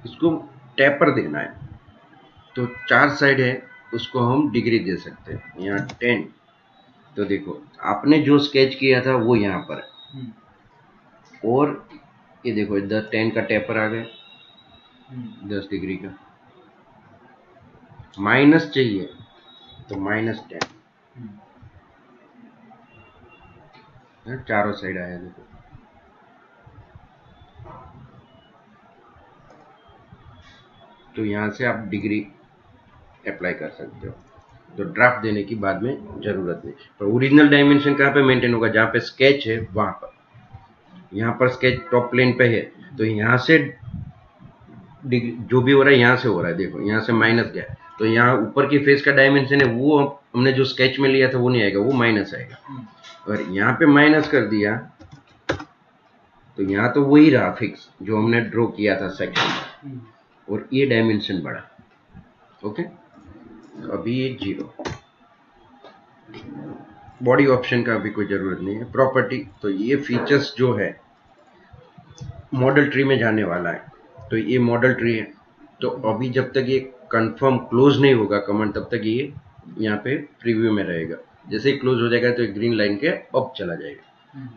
इसको टेपर देना है, तो चार साइड है उसको हम डिग्री दे सकते हैं। यहाँ 10, तो देखो आपने जो स्केच किया था वो यहाँ पर है, और ये देखो इधर 10 का टेपर आ गया, 10 डिग्री का। माइनस चाहिए तो -10, चारों साइड आया देखो। तो यहाँ से आप डिग्री अप्लाई कर सकते हो, तो ड्राफ्ट देने की बाद में जरूरत नहीं। पर ओरिजिनल डायमेंशन कहाँ पे मेंटेन होगा, जहाँ पे स्केच है वहां पर। यहाँ पर स्केच टॉप प्लेन पे है, तो यहाँ से जो भी हो रहा है यहाँ से हो रहा है, देखो यहाँ से माइनस गया, तो यहाँ ऊपर की फेस का डायमेंशन है वो हमने जो स्केच में लिया था वो नहीं आएगा, वो माइनस आएगा। और यहाँ पे माइनस कर दिया तो यहाँ तो वही रहा फिक्स जो हमने ड्रॉ किया था सेक्शन, और ये डायमेंशन बढ़ा। ओके, तो अभी ये 0। बॉडी ऑप्शन का अभी कोई जरूरत नहीं है। प्रॉपर्टी, तो ये फीचर्स जो है मॉडल ट्री में जाने वाला है, तो ये मॉडल ट्री है। तो अभी जब तक ये कंफर्म क्लोज नहीं होगा कमांड, तब तक ये यहाँ पे प्रीव्यू में रहेगा। जैसे ही क्लोज हो जाएगा तो ग्रीन लाइन के अप चला जाएगा।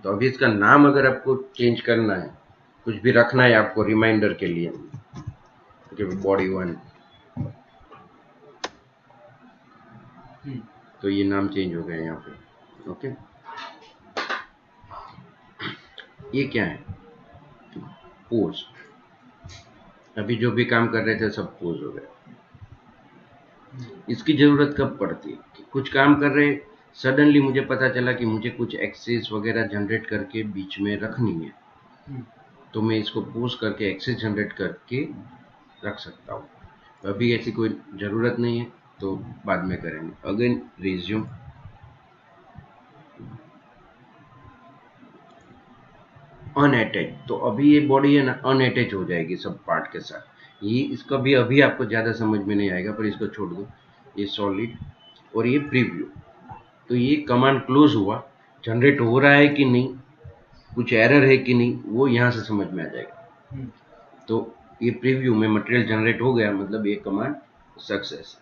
तो अभी इसका नाम अगर आपको चेंज करना है, कुछ भी रखना है आपको रिमाइंडर के लिए, बॉडी 1, तो ये नाम चेंज हो गया यहाँ पे। ओके, ये क्या है? पोज। अभी जो भी काम कर रहे थे सब पोज हो गए। इसकी जरूरत कब पड़ती है कि कुछ काम कर रहे, सडनली मुझे पता चला कि मुझे कुछ एक्सेस वगैरह जनरेट करके बीच में रखनी है, तो मैं इसको पोज करके एक्सेस जनरेट करके रख सकता हूँ। तो अभी ऐसी कोई ज़रूरत नहीं है, तो बाद में करेंगे। अगेन रिज्यूम, अनअटैच, तो अभी ये बॉडी है ना अनअटैच हो जाएगी सब पार्ट के साथ। ये इसका भी अभी आपको ज़्यादा समझ में नहीं आएगा, पर इसको छोड़ दो। ये सॉलिड और ये प्रीव्यू, तो ये कमांड क्लोज हुआ, जनरेट हो रहा है कि नहीं, कुछ एरर है कि नहीं, वो यहाँ से समझ में आ जाएगा। तो ये प्रीव्यू में मटेरियल जनरेट हो गया, मतलब ये कमांड सक्सेस।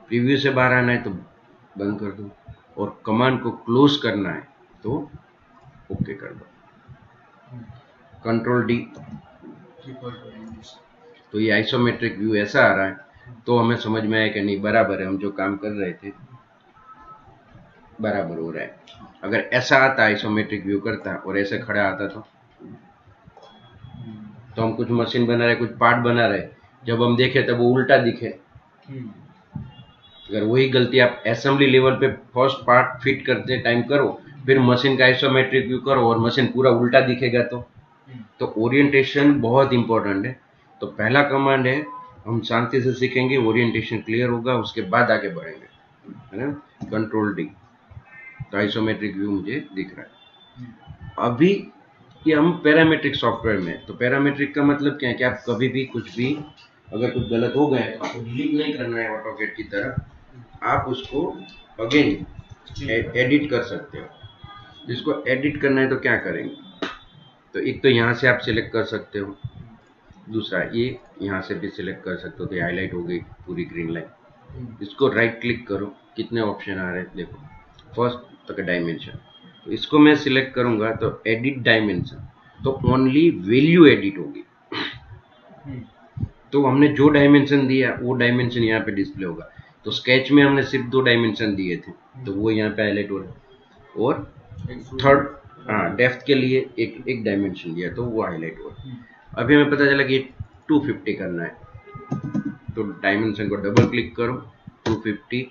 प्रीव्यू से बाहर आना है तो बंद कर दो, और कमांड को क्लोज करना है तो ओके कर दो, कंट्रोल डी। तो ये आइसोमेट्रिक व्यू ऐसा आ रहा है, तो हमें समझ में आया कि नहीं बराबर है, हम जो काम कर रहे थे बराबर हो रहा है। अगर ऐसा आता आइसोमेट्रिक व्यू करता और ऐसे खड़ा आता तो हम कुछ मशीन बना रहे, कुछ पार्ट बना रहे, जब हम देखे तब वो उल्टा दिखे। अगर वही गलती आप असेंबली लेवल पे फर्स्ट पार्ट फिट करते टाइम करो, फिर मशीन का आइसोमेट्रिक व्यू करो और मशीन पूरा उल्टा दिखेगा, तो ओरिएंटेशन बहुत इंपॉर्टेंट है। तो पहला कमांड है, हम शांति से सीखेंगे, ओरिएंटेशन क्लियर होगा, उसके बाद आगे बढ़ेंगे, है ना। कंट्रोल डी, तो आइसोमेट्रिक व्यू मुझे दिख रहा है। अभी कि हम पैरामेट्रिक सॉफ्टवेयर में, तो पैरामेट्रिक का मतलब क्या है कि आप कभी भी कुछ भी अगर कुछ गलत हो गए तो आपको डिलीट नहीं करना है ऑटोकैड की तरह, आप उसको अगेन एडिट कर सकते हो। जिसको एडिट करना है तो क्या करेंगे, तो एक तो यहाँ से आप सिलेक्ट कर सकते हो, दूसरा ये यहाँ से भी सिलेक्ट कर सकते हो, तो हाईलाइट हो गई पूरी ग्रीन लाइन। इसको राइट क्लिक करो, कितने ऑप्शन आ रहे हैं देखो। फर्स्ट तक डायमेंशन, तो इसको मैं सिलेक्ट करूंगा तो एडिट डायमेंशन, तो ओनली वैल्यू एडिट होगी। तो हमने जो डायमेंशन दिया वो डायमेंशन यहाँ पे डिस्प्ले होगा। तो स्केच में हमने सिर्फ 2 डायमेंशन दिए थे, तो वो यहाँ पे हाईलाइट हो रहा है, और थर्ड डेप्थ के लिए एक डायमेंशन दिया तो वो हाईलाइट हो रहा है। अभी हमें पता चला कि 250 करना है, तो डायमेंशन को डबल क्लिक करो, 250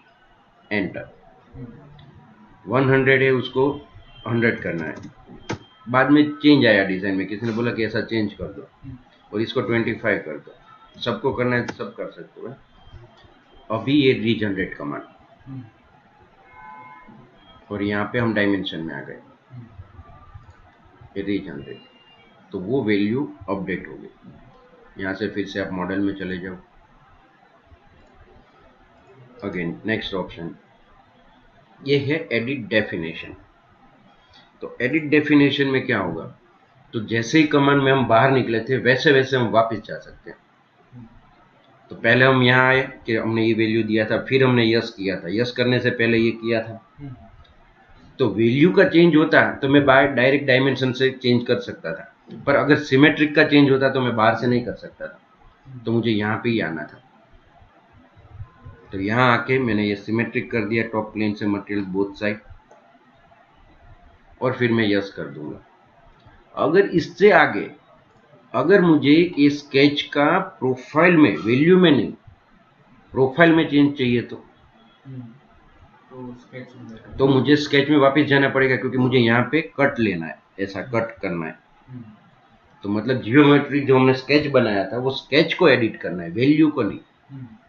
एंटर। 100 है, उसको 100 करना है। बाद में चेंज आया डिजाइन में, किसी ने बोला कि ऐसा चेंज कर दो, और इसको 25 कर दो। सबको करना है तो सब कर सकते हो। अभी ये रीजनरेट कमांड, और यहाँ पे हम डायमेंशन में आ गए, ये रीजनरेट, तो वो वैल्यू अपडेट हो गई। यहाँ से फिर से आप मॉडल में चले जाओ। अगेन नेक्स्ट ऑप्शन ये है एडिट डेफिनेशन। तो एडिट डेफिनेशन में क्या होगा, तो जैसे ही कमांड में हम बाहर निकले थे वैसे वैसे हम वापस जा सकते हैं। तो पहले हम यहाँ आए कि हमने ये वैल्यू दिया था, फिर हमने यस किया था, यस करने से पहले ये किया था। तो वैल्यू का चेंज होता तो मैं बाहर डायरेक्ट डायमेंशन से चेंज कर सकता था, पर अगर सिमेट्रिक का चेंज होता तो मैं बाहर से नहीं कर सकता था, तो मुझे यहाँ पे ही आना था। तो यहाँ आके मैंने ये सिमेट्रिक कर दिया, टॉप प्लेन से मटेरियल बोथ साइड, और फिर मैं यस कर दूंगा। अगर इससे आगे अगर मुझे ये स्केच का प्रोफाइल में, वैल्यू में नहीं, प्रोफाइल में चेंज चाहिए तो मुझे स्केच में वापस जाना पड़ेगा, क्योंकि मुझे यहाँ पे कट लेना है, ऐसा कट करना है। तो मतलब जियोमेट्री जो हमने स्केच बनाया था वो स्केच को एडिट करना है, वैल्यू को नहीं।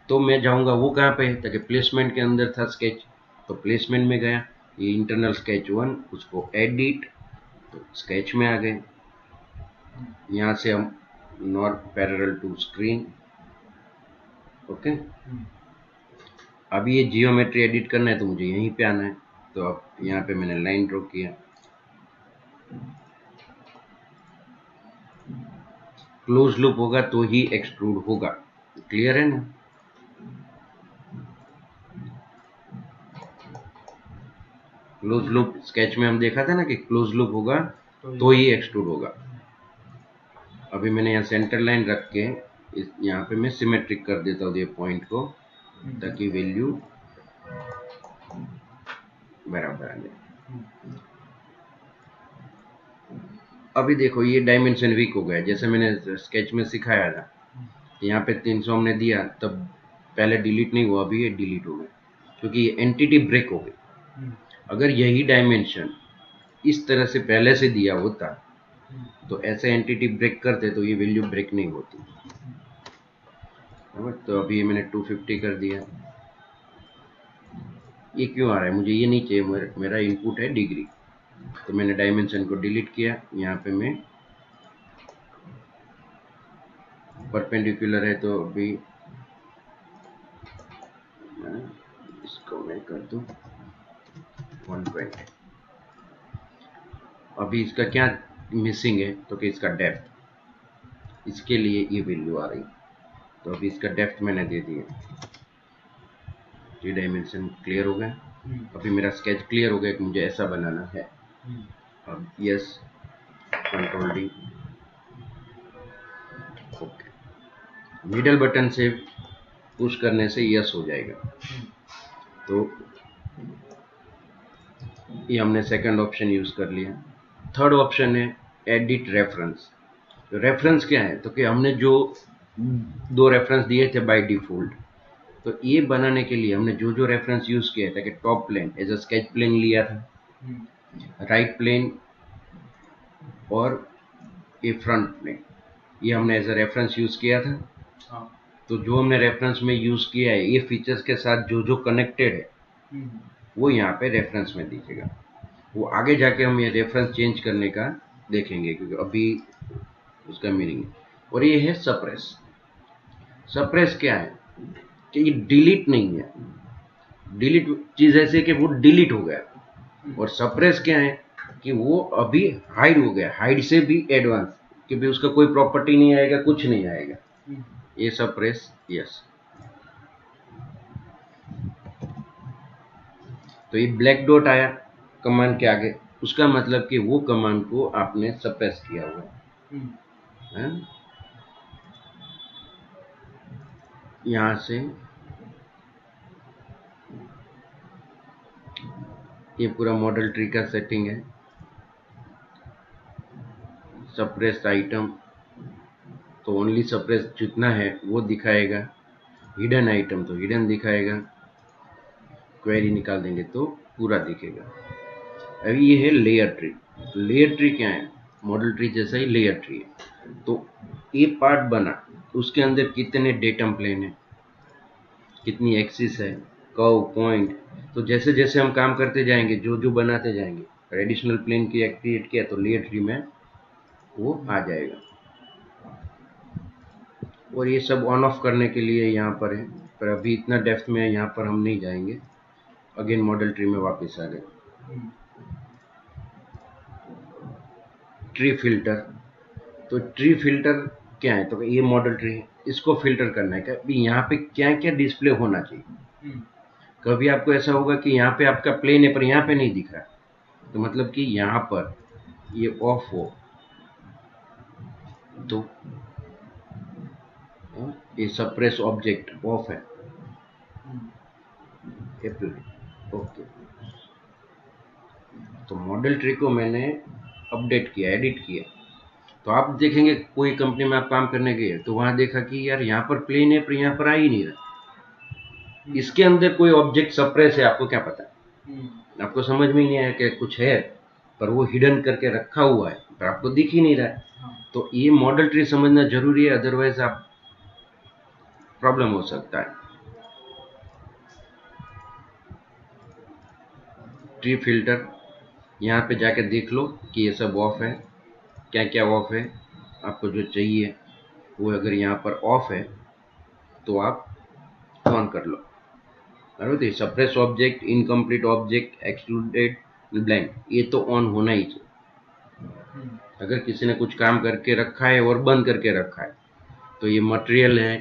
तो मैं जाऊंगा वो कहाँ पे है, ताकि प्लेसमेंट के अंदर था स्केच, तो प्लेसमेंट में गया, ये इंटरनल स्केच 1, उसको एडिट, तो स्केच में आ गए। यहाँ से हम not parallel to screen. Okay, अभी ये जियोमेट्री एडिट करना है तो मुझे यहीं पे आना है। तो अब यहाँ पे मैंने लाइन ड्रॉ किया। क्लोज लूप होगा तो ही एक्सट्रूड होगा, क्लियर है ना? क्लोज लूप स्केच में हम देखा था ना कि क्लोज लूप होगा तो ही एक्सट्रूड होगा। अभी मैंने यहाँ सेंटर लाइन रख के यहाँ पे मैं सिमेट्रिक कर देता हूँ ये पॉइंट को, ताकि वैल्यू बराबर आ जाए। अभी देखो ये डायमेंशन वीक हो गया, जैसे मैंने स्केच में सिखाया था। यहाँ पे 300 हमने दिया, तब पहले डिलीट नहीं हुआ, अभी ये डिलीट हो गया क्योंकि ये एंटिटी ब्रेक हो गई। अगर यही डायमेंशन इस तरह से पहले से दिया होता तो ऐसे एंटिटी ब्रेक करते तो ये वैल्यू ब्रेक नहीं होती। तो अभी मैंने 250 कर दिया। ये क्यों आ रहा है? मुझे ये नहीं चाहिए, मेरा इनपुट है डिग्री। तो मैंने डायमेंशन को डिलीट किया। यहाँ पे मैं परपेंडिकुलर है तो अभी इसको मैं कर दूं 120। अभी इसका क्या मिसिंग है तो कि इसका डेप्थ, इसके लिए ये वैल्यू आ रही। तो अभी इसका डेप्थ मैंने दे दिया। ये डायमेंशन क्लियर हो गया। अभी मेरा स्केच क्लियर हो गया कि मुझे ऐसा बनाना है। अब yes, control D, okay. Middle button से पुश करने से यस हो जाएगा। तो ये हमने सेकंड ऑप्शन यूज कर लिया। थर्ड ऑप्शन है एडिट रेफरेंस। तो रेफरेंस क्या है? तो कि हमने जो दो रेफरेंस दिए थे बाय डिफॉल्ट, तो ये बनाने के लिए हमने जो जो रेफरेंस यूज किया था कि top plane as a sketch plane लिया था, राइट प्लेन और ये फ्रंट प्लेन, ये हमने एज अ रेफरेंस यूज किया था। तो जो हमने रेफरेंस में यूज किया है, ये फीचर्स के साथ जो जो कनेक्टेड है वो यहाँ पे रेफरेंस में दिखेगा। वो आगे जाके हम ये रेफरेंस चेंज करने का देखेंगे, क्योंकि अभी उसका मीनिंग है। और ये है सप्रेस। सप्रेस क्या है कि ये डिलीट नहीं है। डिलीट चीज ऐसे कि वो डिलीट हो गया, और सप्रेस क्या है कि वो अभी हाइड हो गया, हाइड से भी एडवांस, कि भी उसका कोई प्रॉपर्टी नहीं आएगा, कुछ नहीं आएगा। ये सप्रेस, यस। तो ये ब्लैक डॉट आया कमांड के आगे, उसका मतलब कि वो कमांड को आपने सप्रेस किया हुआ है। यहां से ये पूरा मॉडल ट्री का सेटिंग है। सप्रेस आइटम तो ओनली सप्रेस जितना है वो दिखाएगा, हिडन आइटम तो हिडन दिखाएगा, क्वेरी निकाल देंगे तो पूरा दिखेगा। अभी ये है लेयर ट्री। लेयर ट्री क्या है? मॉडल ट्री जैसा ही लेयर ट्री है। तो ये पार्ट बना, उसके अंदर कितने डेटम प्लेन है, कितनी एक्सिस है, कर्व, पॉइंट। तो जैसे जैसे हम काम करते जाएंगे, जो जो बनाते जाएंगे, एडिशनल प्लेन की क्रिएट किया तो लेयर ट्री में वो आ जाएगा। और ये सब ऑन ऑफ करने के लिए यहाँ पर है, पर अभी इतना डेप्थ में यहाँ पर हम नहीं जाएंगे। अगेन मॉडल ट्री में वापस आ गए। Tree filter. तो ट्री फिल्टर क्या है? तो ये मॉडल ट्री है, इसको फिल्टर करना है कि अभी यहाँ पे क्या क्या डिस्प्ले होना चाहिए। कभी आपको ऐसा होगा कि यहाँ पे आपका प्लेन है पर यहाँ पे नहीं दिख रहा, तो मतलब कि यहाँ पर ये ऑफ हो, तो ये सप्रेस ऑब्जेक्ट ऑफ है, ओके। तो मॉडल ट्री को मैंने अपडेट किया, एडिट किया। तो आप देखेंगे कोई कंपनी में आप काम करने गए तो वहां देखा कि यार यहाँ पर प्लेन है पर यहाँ पर आ ही नहीं रहा, इसके अंदर कोई ऑब्जेक्ट सप्रेस है, आपको क्या पता? आपको समझ में ही नहीं आया कि कुछ है, पर वो हिडन करके रखा हुआ है, पर आपको दिख ही नहीं रहा है। तो ये मॉडल ट्री समझना जरूरी है, अदरवाइज आप प्रॉब्लम हो सकता है। ट्री फिल्टर यहाँ पे जाके देख लो कि ये सब ऑफ है, क्या क्या ऑफ है। आपको जो चाहिए वो अगर यहाँ पर ऑफ है तो आप ऑन कर लो। बराबर, तो suppress object, incomplete object, excluded, blank, ये तो ऑन होना ही चाहिए। अगर किसी ने कुछ काम करके रखा है और बंद करके रखा है तो ये मटेरियल है,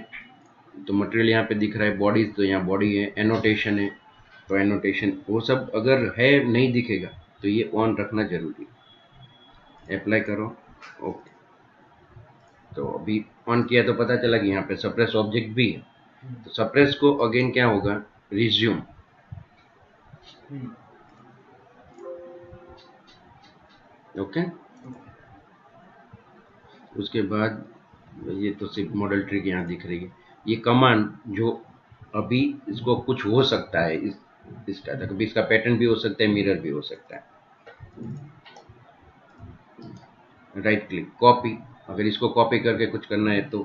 तो मटेरियल यहाँ पे दिख रहा है, बॉडीज तो यहाँ बॉडी है, एनोटेशन है तो एनोटेशन, वो सब अगर है नहीं दिखेगा तो ये ऑन रखना जरूरी है। अप्लाई करो, ओके। तो अभी ऑन किया तो पता चला कि यहाँ पे सप्रेस ऑब्जेक्ट भी है, तो सप्रेस को अगेन क्या होगा, रिज्यूम। ओके, उसके बाद ये तो सिर्फ मॉडल ट्रिक यहाँ दिख रही है, ये कमांड जो अभी इसको कुछ हो सकता है, इसका कभी इसका पैटर्न भी हो सकता है, मिरर भी हो सकता है। राइट क्लिक, कॉपी, अगर इसको कॉपी करके कुछ करना है तो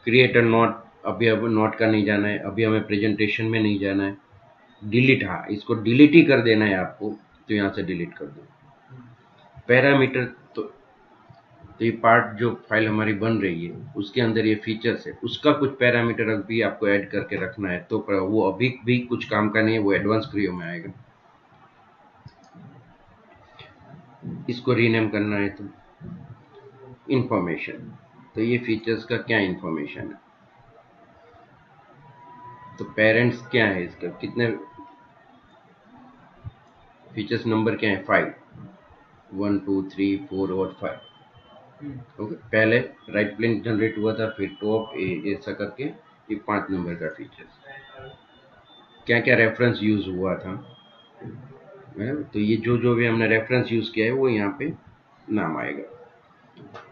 क्रिएट अ नोट, अभी अब नोट का नहीं जाना है, अभी हमें प्रेजेंटेशन में नहीं जाना है। डिलीट, हाँ इसको डिलीट ही कर देना है आपको, तो यहाँ से डिलीट कर दो। पैरामीटर, तो ये पार्ट जो फाइल हमारी बन रही है उसके अंदर ये फीचर्स है, उसका कुछ पैरामीटर अभी आपको ऐड करके रखना है, तो वो अभी भी कुछ काम का नहीं है, वो एडवांस क्रियो में आएगा। इसको रीनेम करना है तो इंफॉर्मेशन, तो ये फीचर्स का क्या इंफॉर्मेशन है, तो पेरेंट्स क्या है इसका, कितने फीचर्स नंबर क्या है, 5, 1 2 3 4 और 5। ओके, पहले राइट प्लेन जनरेट हुआ था, फिर टॉप ऐसा करके ये 5 नंबर का फीचर्स, क्या क्या रेफरेंस यूज हुआ था, तो ये जो जो भी हमने रेफरेंस यूज किया है वो यहाँ पे नाम आएगा।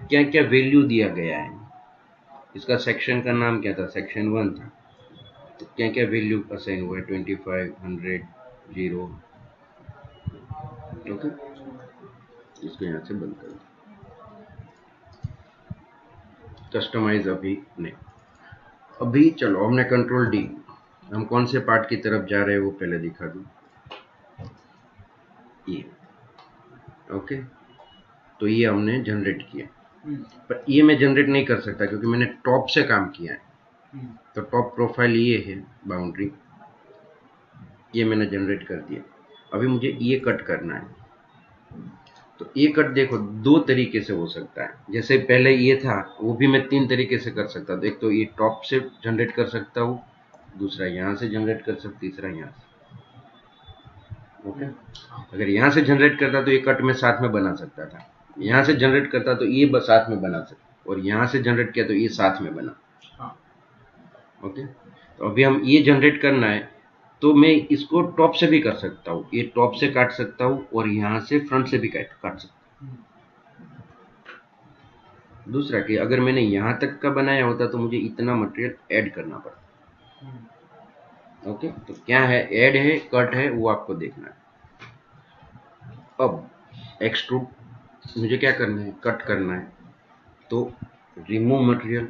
क्या क्या वैल्यू दिया गया है, इसका सेक्शन का नाम क्या था, सेक्शन 1 था, तो क्या क्या वैल्यू असाइन हुआ है, 25, 100, 0। ओके, इसको यहाँ से बंद कर दो, कस्टमाइज अभी नहीं। अभी चलो हमने कंट्रोल डी, हम कौन से पार्ट की तरफ जा रहे हैं वो पहले दिखा दूं, ये। ओके, तो ये हमने जनरेट किया, पर ये मैं जनरेट नहीं कर सकता क्योंकि मैंने टॉप से काम किया है, तो टॉप प्रोफाइल ये है, बाउंड्री ये मैंने जनरेट कर दिया। अभी मुझे ये कट करना है, तो ये कट देखो 2 तरीके से हो सकता है, जैसे पहले ये था वो भी मैं 3 तरीके से कर सकता था, एक तो ये टॉप से जनरेट कर सकता हूँ, दूसरा यहाँ से जनरेट कर सकता, तीसरा यहाँ से। ओके, अगर यहाँ से जनरेट करता तो ये कट में साथ में बना सकता था, यहाँ से जनरेट करता तो ये साथ में बना सकता, और यहाँ से जनरेट किया तो ये साथ में बना। ओके, तो अभी हम ये जनरेट करना है, तो मैं इसको टॉप से भी कर सकता हूँ, ये टॉप से काट सकता हूँ और यहाँ से फ्रंट से भी काट सकता हूँ। दूसरा कि अगर मैंने यहाँ तक का बनाया होता तो मुझे इतना मटेरियल ऐड करना पड़ता। ओके, तो क्या है, ऐड है, कट है, वो आपको देखना है। अब एक्सट्रूड, मुझे क्या करना है, कट करना है, तो रिमूव मटेरियल,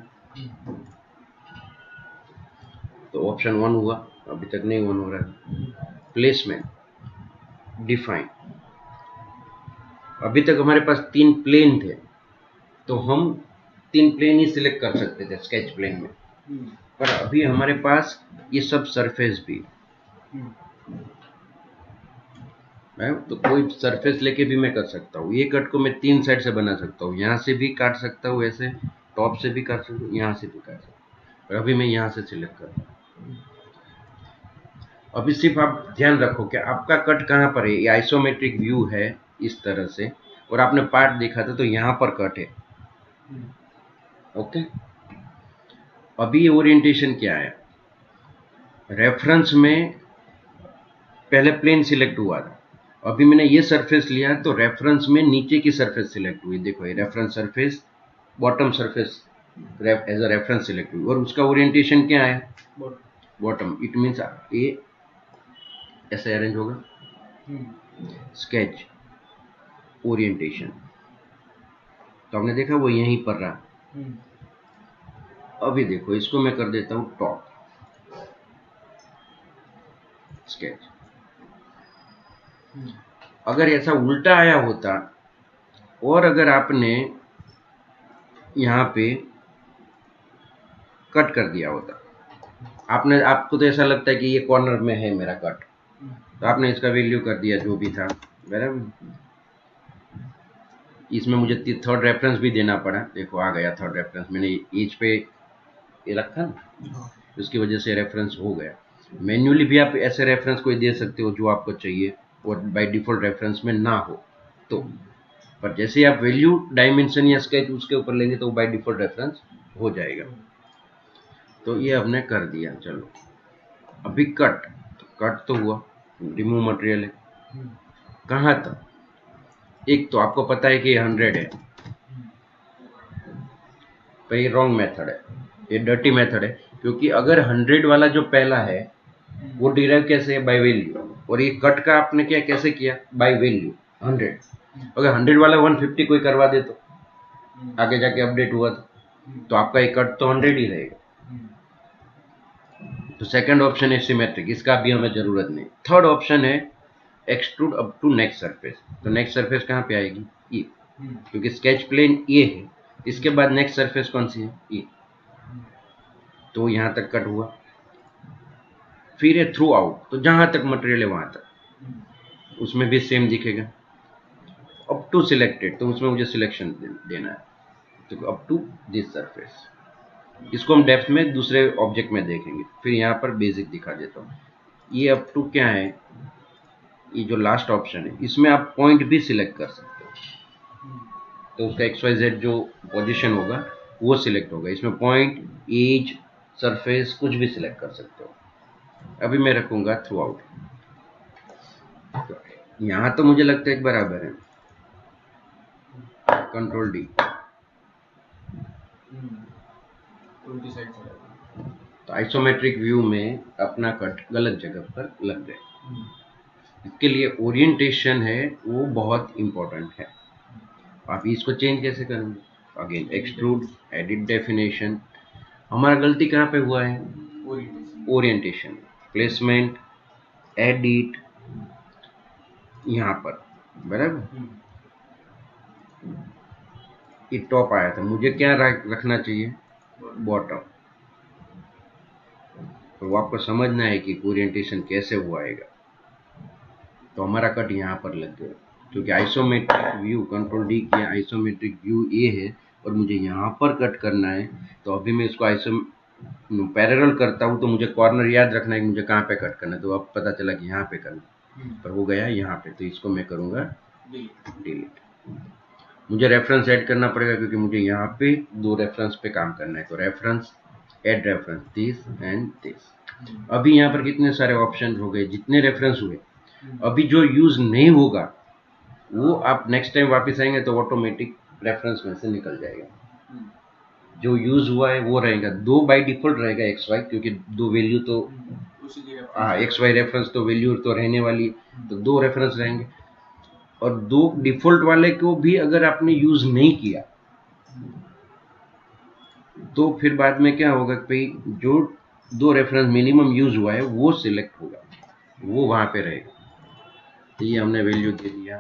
तो ऑप्शन 1 हुआ, अभी तक नहीं 1 हो रहा है। प्लेसमेंट, डिफाइन, अभी तक हमारे पास 3 प्लेन थे, तो हम 3 प्लेन ही सिलेक्ट कर सकते थे स्केच प्लेन में, पर अभी हमारे पास ये सब सरफेस भी है, तो कोई सरफेस लेके भी मैं कर सकता हूँ। ये कट को मैं 3 साइड से बना सकता हूँ, यहाँ से भी काट सकता हूँ, ऐसे टॉप से भी काट सकता हूँ, यहाँ से भी काट सकता हूँ, और अभी मैं यहाँ से सिलेक्ट कर रहा हूँ। अभी सिर्फ आप ध्यान रखो कि आपका कट कहाँ पर है, ये आइसोमेट्रिक व्यू है इस तरह से, और आपने पार्ट देखा था तो यहाँ पर कट है। ओके, अभी ओरिएंटेशन क्या है, रेफरेंस में पहले प्लेन सिलेक्ट हुआ था, अभी मैंने ये सरफेस लिया तो रेफरेंस में नीचे की सरफेस सिलेक्ट हुई, देखो ये reference surface, bottom surface as a reference select हुई, और उसका ओरिएंटेशन क्या है, बॉटम। इट मीन्स ये ऐसे अरेंज होगा, स्केच ओरिएंटेशन, तो हमने देखा वो यहीं पर रहा। अभी देखो इसको मैं कर देता हूं टॉप स्केच, अगर ऐसा उल्टा आया होता, और अगर आपने यहाँ पे कट कर दिया होता, आपको तो ऐसा लगता है कि ये कॉर्नर में है मेरा कट, तो आपने इसका वैल्यू कर दिया जो भी था, बराबर। इसमें मुझे थर्ड रेफरेंस भी देना पड़ा, देखो आ गया थर्ड रेफरेंस, मैंने एज पे ये रखा ना, उसकी वजह से रेफरेंस हो गया। मैन्युअली भी आप ऐसे रेफरेंस कोई दे सकते हो जो आपको चाहिए और बाय डिफॉल्ट रेफरेंस में ना हो तो, पर जैसे आप वैल्यू डायमेंशन या स्केच उसके ऊपर लेंगे तो बाय डिफॉल्ट रेफरेंस हो जाएगा। तो ये हमने कर दिया। चलो अभी कट, तो कट तो हुआ, रिमूव मटेरियल है कहाँ तक, एक तो आपको पता है कि 100 है, तो ये रॉन्ग मेथड है, ये डर्टी मेथड है, क्योंकि अगर 100 वाला जो पहला है वो डिराइव कैसे है, बाय वैल्यू, और ये कट का आपने क्या कैसे किया, बाय वैल्यू 100। अगर 100 वाला 150 कोई करवा दे तो आगे जाके अपडेट हुआ तो आपका ये कट तो 100 ही रहेगा। तो सेकंड ऑप्शन है सिमेट्रिक, इसका भी हमें जरूरत नहीं। थर्ड ऑप्शन है extrude up to next surface. तो नेक्स्ट सरफेस कहाँ पे आएगी, ये, क्योंकि स्केच प्लेन ये है, इसके बाद नेक्स्ट सरफेस कौन सी है, ये, तो यहां तक कट हुआ। फिर है थ्रू आउट, तो जहां तक मटेरियल है वहां तक, उसमें भी सेम दिखेगा। अप टू सिलेक्टेड, तो उसमें मुझे सिलेक्शन देना है, तो अप टू दिस सरफेस, इसको हम डेप्थ में दूसरे ऑब्जेक्ट में देखेंगे। फिर यहाँ पर बेसिक दिखा देता हूँ। ये अप टू क्या है, ये जो लास्ट ऑप्शन है इसमें आप पॉइंट भी सिलेक्ट कर सकते हो, तो उसका XYZ जो पोजीशन होगा वो सिलेक्ट होगा। इसमें पॉइंट, एज, सरफेस कुछ भी सिलेक्ट कर सकते हो। अभी मैं रखूंगा थ्रू आउट, तो यहाँ तो मुझे लगता है बराबर है, कंट्रोल डी, उल्टी साइड से, तो आइसोमेट्रिक व्यू में अपना कट गलत जगह पर लग गए। इसके लिए ओरिएंटेशन है वो बहुत इंपॉर्टेंट है। आप इसको चेंज कैसे करेंगे, अगेन एक्सट्रूड, एडिट डेफिनेशन। हमारा गलती कहाँ पे हुआ है, ओरिएंटेशन, प्लेसमेंट, एडिट, यहाँ पर, बराबर। ये टॉप आया था, मुझे क्या रखना चाहिए, बॉटम। तो वो आपको समझना है कि ओरिएंटेशन कैसे हुआ आएगा। तो हमारा कट यहाँ पर लग गया, क्योंकि आइसोमेट्रिक व्यू, कंट्रोल डी किया, आइसोमेट्रिक व्यू ये है और मुझे यहाँ पर कट करना है। तो अभी मैं इसको पैरेलल करता हूँ, तो मुझे कॉर्नर याद रखना है कि मुझे कहाँ पे कट करना है, तो अब पता चला कि यहाँ पे करना, पर वो गया यहाँ पे, तो इसको मैं करूँगा डिलीट। मुझे रेफरेंस ऐड करना पड़ेगा, क्योंकि मुझे यहाँ पे दो रेफरेंस पे काम करना है, तो reference, add reference, this and this. अभी यहाँ पर कितने सारे ऑप्शन हो गए, जितने रेफरेंस हुए, अभी जो यूज नहीं होगा वो आप नेक्स्ट टाइम वापस आएंगे तो ऑटोमेटिक रेफरेंस में से निकल जाएगा। जो यूज हुआ है वो रहेगा, दो बाय डिफॉल्ट रहेगा XY, क्योंकि दो वैल्यू तो, हाँ XY रेफरेंस तो वैल्यू तो रहने वाली, तो दो रेफरेंस रहेंगे। और दो डिफॉल्ट वाले को भी अगर आपने यूज नहीं किया तो फिर बाद में क्या होगा कि जो दो रेफरेंस मिनिमम यूज हुआ है वो सिलेक्ट होगा, वो वहां पे रहेगा। तो ये हमने वैल्यू दे दिया।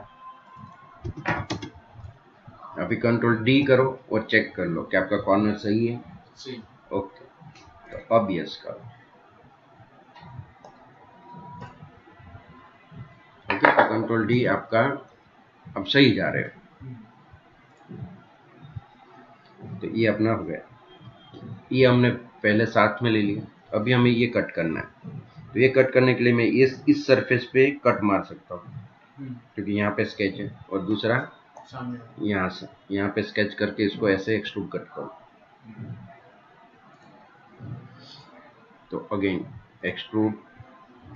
अभी कंट्रोल डी करो और चेक कर लो कि आपका कॉर्नर सही है, ओके। तो अब यस करो, ओके। तो कंट्रोल डी आपका अब सही जा रहे हो, तो ये अपना हो गया। ये हमने पहले साथ में ले लिया, अभी हमें ये कट करना है। तो ये कट करने के लिए मैं इस सरफेस पे कट मार सकता हूँ, क्योंकि यहाँ पे स्केच है, और दूसरा यहाँ से, यहाँ पे स्केच करके इसको ऐसे एक्सट्रूड कट करो। तो again extrude,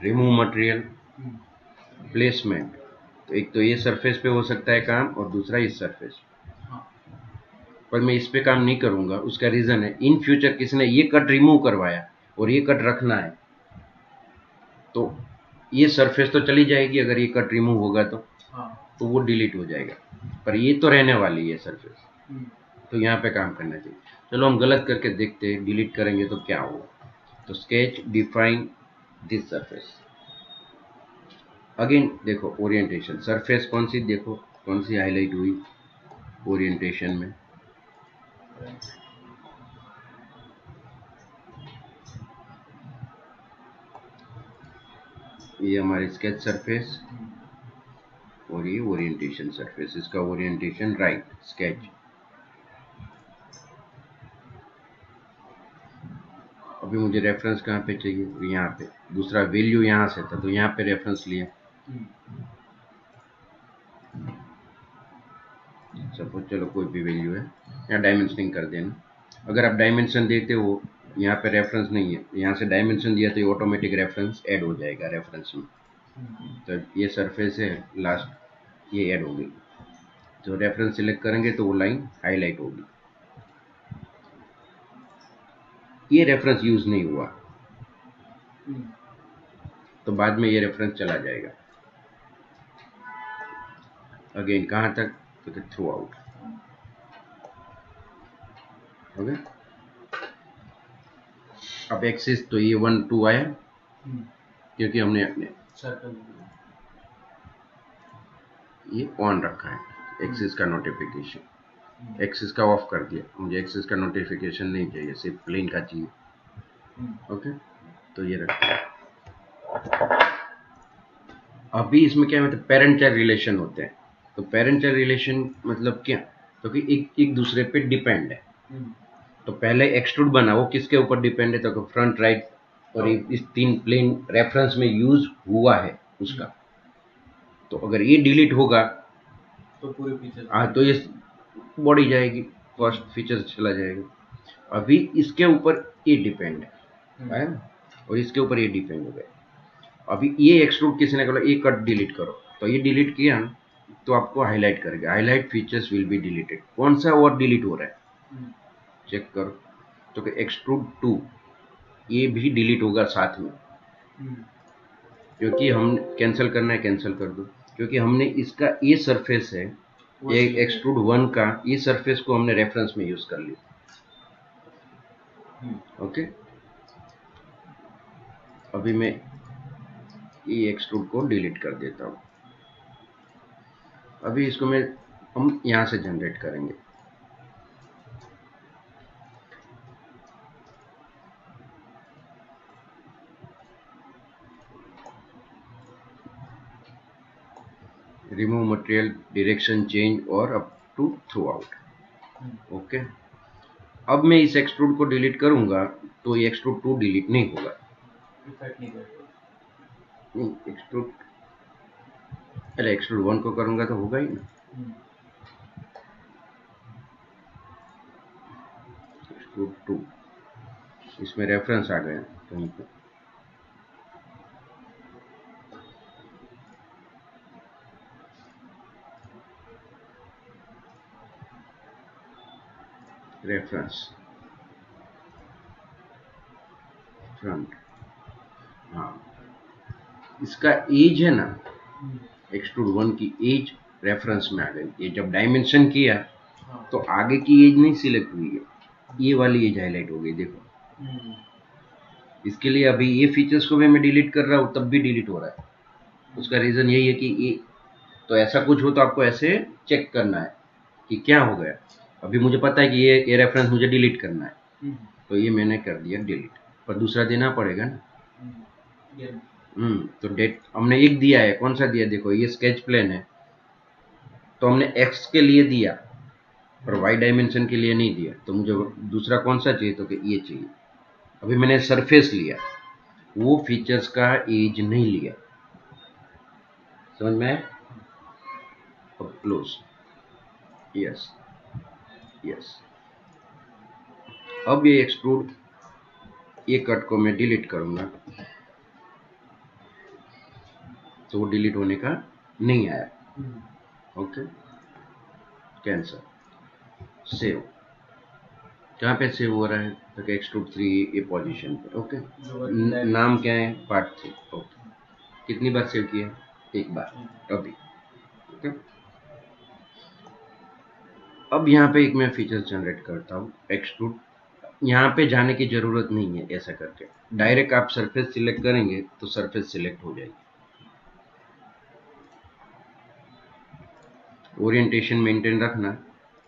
remove material, placement. तो एक तो ये सरफेस पे हो सकता है काम, और दूसरा इस सरफेस, पर मैं इस पे काम नहीं करूंगा। उसका रीजन है, इन फ्यूचर किसी ने ये कट रिमूव करवाया और ये कट रखना है, तो ये सरफेस तो चली जाएगी अगर ये कट रिमूव होगा तो वो डिलीट हो जाएगा, पर ये तो रहने वाली है सरफेस, तो यहाँ पे काम करना चाहिए। चलो हम गलत करके देखते हैं, डिलीट करेंगे तो क्या होगा। तो sketch, define this surface. Again देखो ओरिएंटेशन, सरफेस कौन सी, देखो कौन सी हाईलाइट हुई ओरिएंटेशन में, ये हमारी स्केच सरफेस और ये ओरिएंटेशन सरफेस, इसका ओरिएंटेशन राइट स्केच। अभी मुझे रेफरेंस कहाँ पे चाहिए, यहाँ पे। दूसरा वैल्यू यहाँ से था तो यहाँ पे रेफरेंस लिया। सपोज चलो कोई भी वैल्यू है, यहाँ डायमेंशनिंग कर देना। अगर आप डायमेंशन देते हो, यहाँ पे रेफरेंस नहीं है, यहाँ से डायमेंशन दिया तो ये ऑटोमेटिक रेफरेंस ऐड हो जाएगा रेफरेंस में। तो ये सरफेस है लास्ट, ये ऐड होगी। तो रेफरेंस सिलेक्ट करेंगे तो वो लाइन हाईलाइट होगी। ये रेफरेंस यूज नहीं हुआ तो बाद में ये रेफरेंस चला जाएगा। अगेन कहाँ तक, तो थ्रू आउट। ओके, अब एक्सिस तो ये 1 2 आया क्योंकि हमने अपने ये ऑन रखा है एक्सिस का नोटिफिकेशन। एक्सिस का ऑफ कर दिया, मुझे एक्सिस का नोटिफिकेशन नहीं चाहिए, सिर्फ प्लेन का चाहिए। ओके, तो ये रखा है। अभी इसमें क्या मतलब पेरेंट चाइल्ड रिलेशन होते हैं। तो पेरेंट चाइल्ड रिलेशन मतलब क्या, तो कि एक दूसरे पे डिपेंड है। तो पहले एक्सट्रूड बना, वो किसके ऊपर डिपेंड है, तो फ्रंट राइट और इस 3 प्लेन रेफरेंस में यूज हुआ है उसका। तो अगर ये डिलीट होगा तो पूरे फीचर, हाँ, तो ये बॉडी जाएगी, फर्स्ट फीचर चला जाएगा। अभी इसके ऊपर ये डिपेंड है और इसके ऊपर ये डिपेंड हो गया। अभी ये एक्सट्रूड किसी ने कहा ये कट डिलीट करो, तो ये डिलीट किया ना तो आपको हाईलाइट करेगा, highlight features will be deleted. कौन सा और डिलीट हो रहा है चेक करो, तो कि एक्सट्रूड 2 ये भी डिलीट होगा साथ में, क्योंकि हम कैंसिल करना है कैंसिल कर दो, क्योंकि हमने इसका ये सरफेस है, ये एक्सट्रूड 1 का ये सरफेस को हमने रेफरेंस में यूज कर लिया। ओके, अभी मैं ये एक्सट्रूड को डिलीट कर देता हूँ। अभी इसको हम यहाँ से जनरेट करेंगे। रिमूव मटेरियल, डायरेक्शन चेंज और up to through out. Okay, अब मैं इस एक्सट्रूड को डिलीट करूंगा तो ये एक्सट्रूड 2 डिलीट नहीं होगा। एक्सट्रूड, अरे एक्सट्रूड 1 को करूंगा तो होगा ही ना। एक्सट्रूड 2 इसमें रेफरेंस आ गया कहीं पे, रेफरेंस फ्रंट, हाँ इसका एज है ना, एक्सट्रूड 1 की एज रेफरेंस में आ गई। ये जब डायमेंशन किया तो आगे की एज नहीं सिलेक्ट हुई है, ये वाली एज हाईलाइट हो गई। देखो इसके लिए अभी ये फीचर्स को भी मैं डिलीट कर रहा हूँ तब भी डिलीट हो रहा है। उसका रीजन यही है कि ये, तो ऐसा कुछ हो तो आपको ऐसे चेक करना है कि क्या हो गया। अभी मुझे पता है कि ये रेफरेंस मुझे डिलीट करना है, तो ये मैंने कर दिया डिलीट, पर दूसरा देना पड़ेगा ना। तो डेट हमने एक दिया है, कौन सा दिया, देखो ये स्केच प्लेन है तो हमने एक्स के लिए दिया और वाई डायमेंशन के लिए नहीं दिया, तो मुझे दूसरा कौन सा चाहिए, तो कि ये चाहिए। अभी मैंने सरफेस लिया, वो फीचर्स का एज नहीं लिया, समझ में। अब क्लोज, यस यस। अब ये एक्सट्रूड, ये कट को मैं डिलीट करूंगा तो वो डिलीट होने का नहीं आया। Okay, cancel, save. कहाँ पे सेव हो रहा है, तो एक्सट्रूड 3 ये पोजीशन पे। ओके, नाम क्या है, पार्ट 3। ओके, कितनी बार सेव किया, एक बार अभी। ओके, अब यहाँ पे एक मैं फीचर जनरेट करता हूँ एक्सट्रूड। यहाँ पे जाने की जरूरत नहीं है, ऐसा करके डायरेक्ट आप सरफेस सिलेक्ट करेंगे तो सरफेस सिलेक्ट हो जाएगी। ओरिएंटेशन मेंटेन रखना,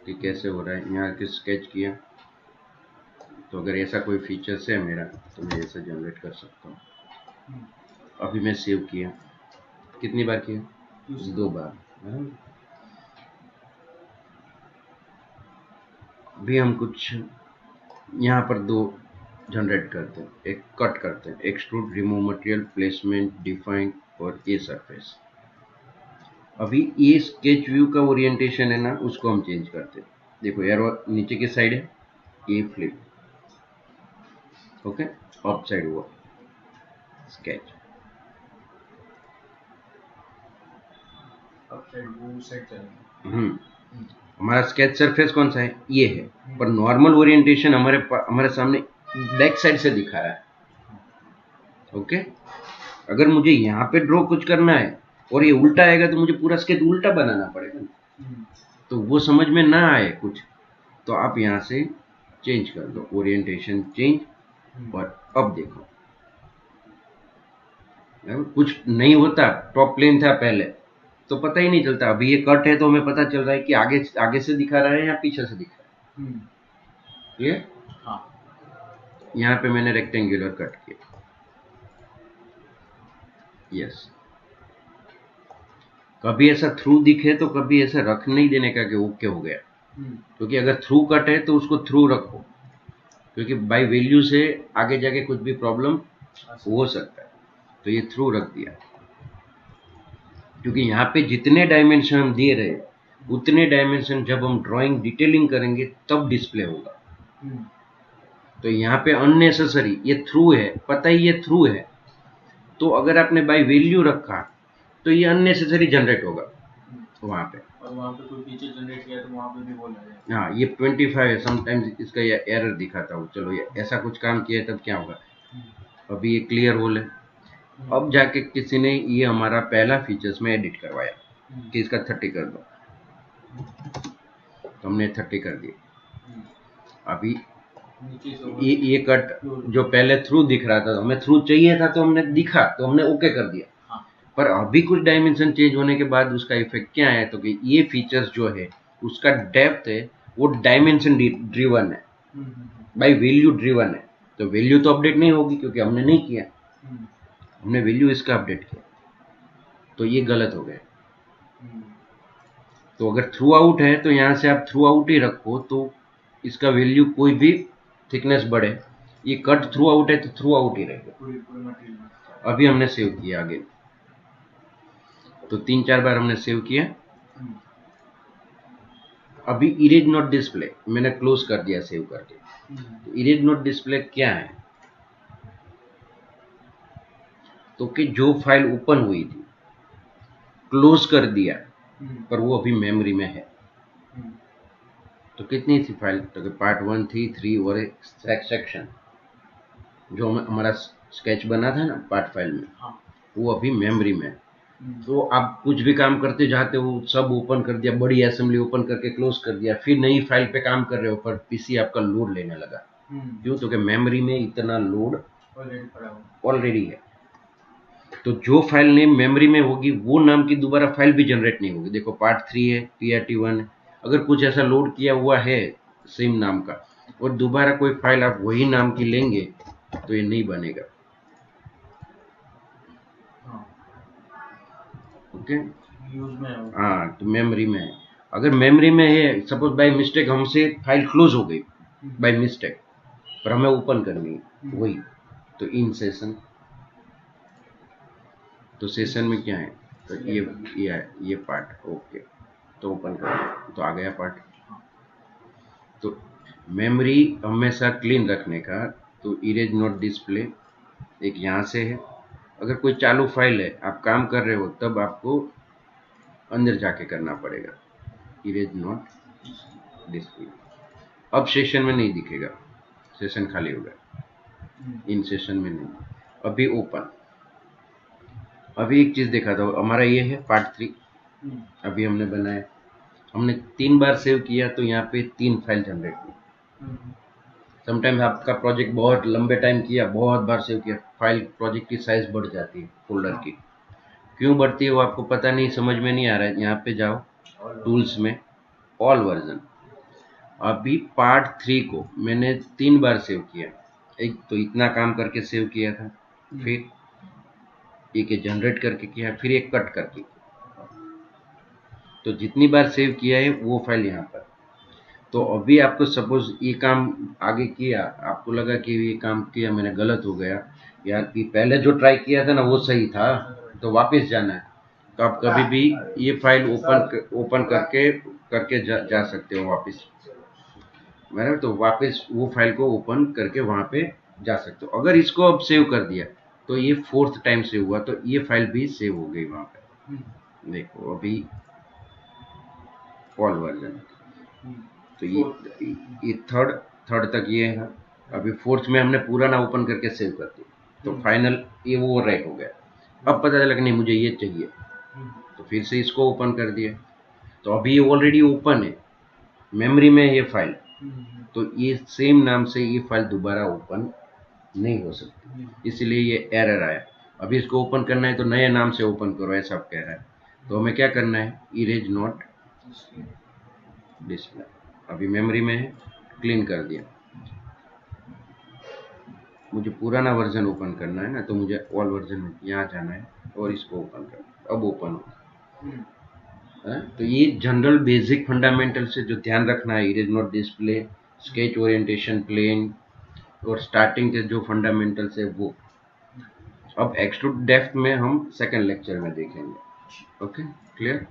कि कैसे हो रहा है। यहाँ के स्केच किया, तो अगर ऐसा कोई फीचर्स है मेरा तो मैं ऐसा जनरेट कर सकता हूँ। अभी मैं सेव किया, कितनी बार किया? 2 बार। अभी हम कुछ यहाँ पर 2 जनरेट करते हैं, एक कट करते हैं, extrude, remove material, placement, define और ये सरफेस। अभी ये स्केच व्यू का ओरिएंटेशन है ना, उसको हम चेंज करते हैं। देखो एरो नीचे की साइड है, ये फ्लिप, ओके, अप साइड हुआ स्केच, अप साइड वो साइड चलेगा। हमारा स्केच सरफेस कौन सा है? ये है, पर नॉर्मल ओरिएंटेशन हमारे सामने बैक साइड से दिखा रहा है। ओके, अगर मुझे यहाँ पे ड्रॉ कुछ करना है और ये उल्टा आएगा तो मुझे पूरा स्केच उल्टा बनाना पड़ेगा, तो वो समझ में ना आए कुछ, तो आप यहाँ से चेंज कर दो, ओरिएंटेशन चेंज, और अब देखो कुछ नहीं होता। टॉप प्लेन था पहले तो पता ही नहीं चलता, अभी ये कट है तो हमें पता चल रहा है कि आगे आगे से दिखा रहा है या पीछे से दिखा रहा है। ये हाँ, यहाँ पे मैंने रेक्टेंगुलर कट किया, यस। कभी ऐसा थ्रू दिखे तो कभी ऐसा रख नहीं देने का कि ओके हो गया, क्योंकि अगर थ्रू कट है तो उसको थ्रू रखो, क्योंकि बाय वैल्यू से आगे जाके कुछ भी प्रॉब्लम हो सकता है, तो ये थ्रू रख दिया, क्योंकि यहाँ पे जितने डायमेंशन हम दे रहे उतने डायमेंशन जब हम ड्राइंग डिटेलिंग करेंगे तब डिस्प्ले होगा। तो यहाँ पे अननेसेसरी ये थ्रू है, पता ही ये थ्रू है, तो अगर आपने बाय वैल्यू रखा तो ये अननेसेसरी जनरेट होगा वहाँ पे, और वहाँ पे कोई फीचर जनरेट किया तो वहाँ पे भी बोला जाएगा। हाँ ये 25 है, समटाइम्स इसका ये एरर दिखाता हूँ। चलो ये ऐसा कुछ काम किया है तब क्या होगा, अभी ये क्लियर होल है। अब जाके किसी ने ये हमारा पहला फीचर्स में एडिट करवाया कि इसका 30 कर दो, तो हमने 30 कर दिया। अभी ये कट जो पहले थ्रू दिख रहा था, हमें थ्रू चाहिए था तो हमने दिखा तो हमने ओके कर दिया, पर अभी कुछ डायमेंशन चेंज होने के बाद उसका इफेक्ट क्या है, तो कि ये फीचर्स जो है उसका डेप्थ है वो डायमेंशन ड्रिवन है, बाय वैल्यू ड्रिवन है, तो वैल्यू तो अपडेट नहीं होगी क्योंकि हमने नहीं किया, हमने वैल्यू इसका अपडेट किया, तो ये गलत हो गया। तो अगर थ्रू आउट है तो यहाँ से आप थ्रू आउट ही रखो, तो इसका वैल्यू कोई भी थिकनेस बढ़े, ये कट थ्रू आउट है तो थ्रू आउट ही रहेगा। अभी हमने सेव किया आगे, तो 3-4 बार हमने सेव किया। अभी इरेज नॉट डिस्प्ले मैंने क्लोज कर दिया सेव करके, तो इरेज नॉट डिस्प्ले क्या है, तो कि जो फाइल ओपन हुई थी क्लोज कर दिया पर वो अभी मेमोरी में है, तो कितनी थी फाइल, तो कि पार्ट 1 थी, 3 और एक सेक्शन जो हमारा स्केच बना था ना पार्ट फाइल में, वो अभी मेमोरी में है। तो आप कुछ भी काम करते जाते हो, सब ओपन कर दिया, बड़ी असेंबली ओपन करके क्लोज कर दिया, फिर नई फाइल पे काम कर रहे हो पर पीसी आपका लोड लेने लगा, क्यों, तो कि मेमोरी में इतना लोड ऑलरेडी है, तो जो फाइल नेम मेमोरी में होगी वो नाम की दोबारा फाइल भी जनरेट नहीं होगी। देखो पार्ट 3 है, PRT1 है, अगर कुछ ऐसा लोड किया हुआ है सेम नाम का और दोबारा कोई फाइल आप वही नाम की लेंगे तो ये नहीं बनेगा। ओके, हाँ, तो मेमोरी में है, अगर मेमोरी में है, सपोज बाय मिस्टेक हमसे फाइल क्लोज हो गई बाय मिस्टेक, पर हमें ओपन करनी है वही, तो इन सेशन, तो सेशन में क्या है, तो ये पार्ट, ओके, तो ओपन कर, तो आ गया पार्ट। तो मेमोरी हमेशा क्लीन रखने का, तो इरेज नॉट डिस्प्ले एक यहाँ से है, अगर कोई चालू फाइल है आप काम कर रहे हो तब आपको अंदर जाके करना पड़ेगा, इरेज नॉट डिस्प्ले। अब सेशन में नहीं दिखेगा, सेशन खाली हो गया, इन सेशन में नहीं। अभी ओपन, अभी एक चीज देखा था, हमारा ये है पार्ट 3, अभी हमने बनाया, हमने 3 बार सेव किया तो यहाँ पे 3 फाइल जनरेट हुई। समटाइम्स आपका प्रोजेक्ट बहुत लंबे टाइम किया, बहुत बार सेव किया, फाइल प्रोजेक्ट की साइज बढ़ जाती है फोल्डर की, क्यों बढ़ती है वो आपको पता नहीं, समझ में नहीं आ रहा है, यहाँ पे जाओ टूल्स में ऑल वर्जन, अभी पार्ट 3 को मैंने 3 बार सेव किया। एक तो इतना काम करके सेव किया था, फिर एक जनरेट करके किया, फिर एक कट करके किया। तो जितनी बार सेव किया है वो फाइल यहाँ पर। तो अभी आपको सपोज ये काम आगे किया, आपको लगा कि ये काम किया मैंने गलत हो गया यार, कि पहले जो ट्राई किया था ना वो सही था, तो वापस जाना है। तो आप कभी भी ये फाइल ओपन करके करके जा सकते हो वापस, बराबर। तो वापस वो फाइल को ओपन करके वहां पे जा सकते हो। अगर इसको अब सेव कर दिया तो ये 4th टाइम सेव हुआ, तो ये फाइल भी सेव हो गई वहां पे। देखो अभी ऑल वर्जन, तो ये थर्ड तक ये है। अभी 4th में हमने पूरा ना ओपन करके सेव कर दिया, तो फाइनल ये वो रैक हो गया। अब पता चला कि नहीं मुझे ये चाहिए, तो फिर से इसको ओपन कर दिया, तो अभी ये ऑलरेडी ओपन है मेमोरी में ये फाइल। तो ये सेम नाम से ये फाइल दोबारा ओपन नहीं हो सकती, इसलिए ये एरर आया। अभी इसको ओपन करना है तो नए नाम से ओपन करो, ऐसा कह रहा है। तो हमें क्या करना है, इरेज नॉट डिस्प्ले, अभी मेमोरी में है, क्लीन कर दिया। मुझे पुराना वर्जन ओपन करना है ना, तो मुझे ऑल वर्जन में यहाँ जाना है और इसको ओपन करना। अब ओपन हो। तो ये जनरल बेसिक फंडामेंटल से जो ध्यान रखना है, erase not display, sketch orientation plane, और स्टार्टिंग के जो फंडामेंटल्स है वो। अब एक्सट्रूड डेप्थ में हम सेकंड लेक्चर में देखेंगे। Okay, clear.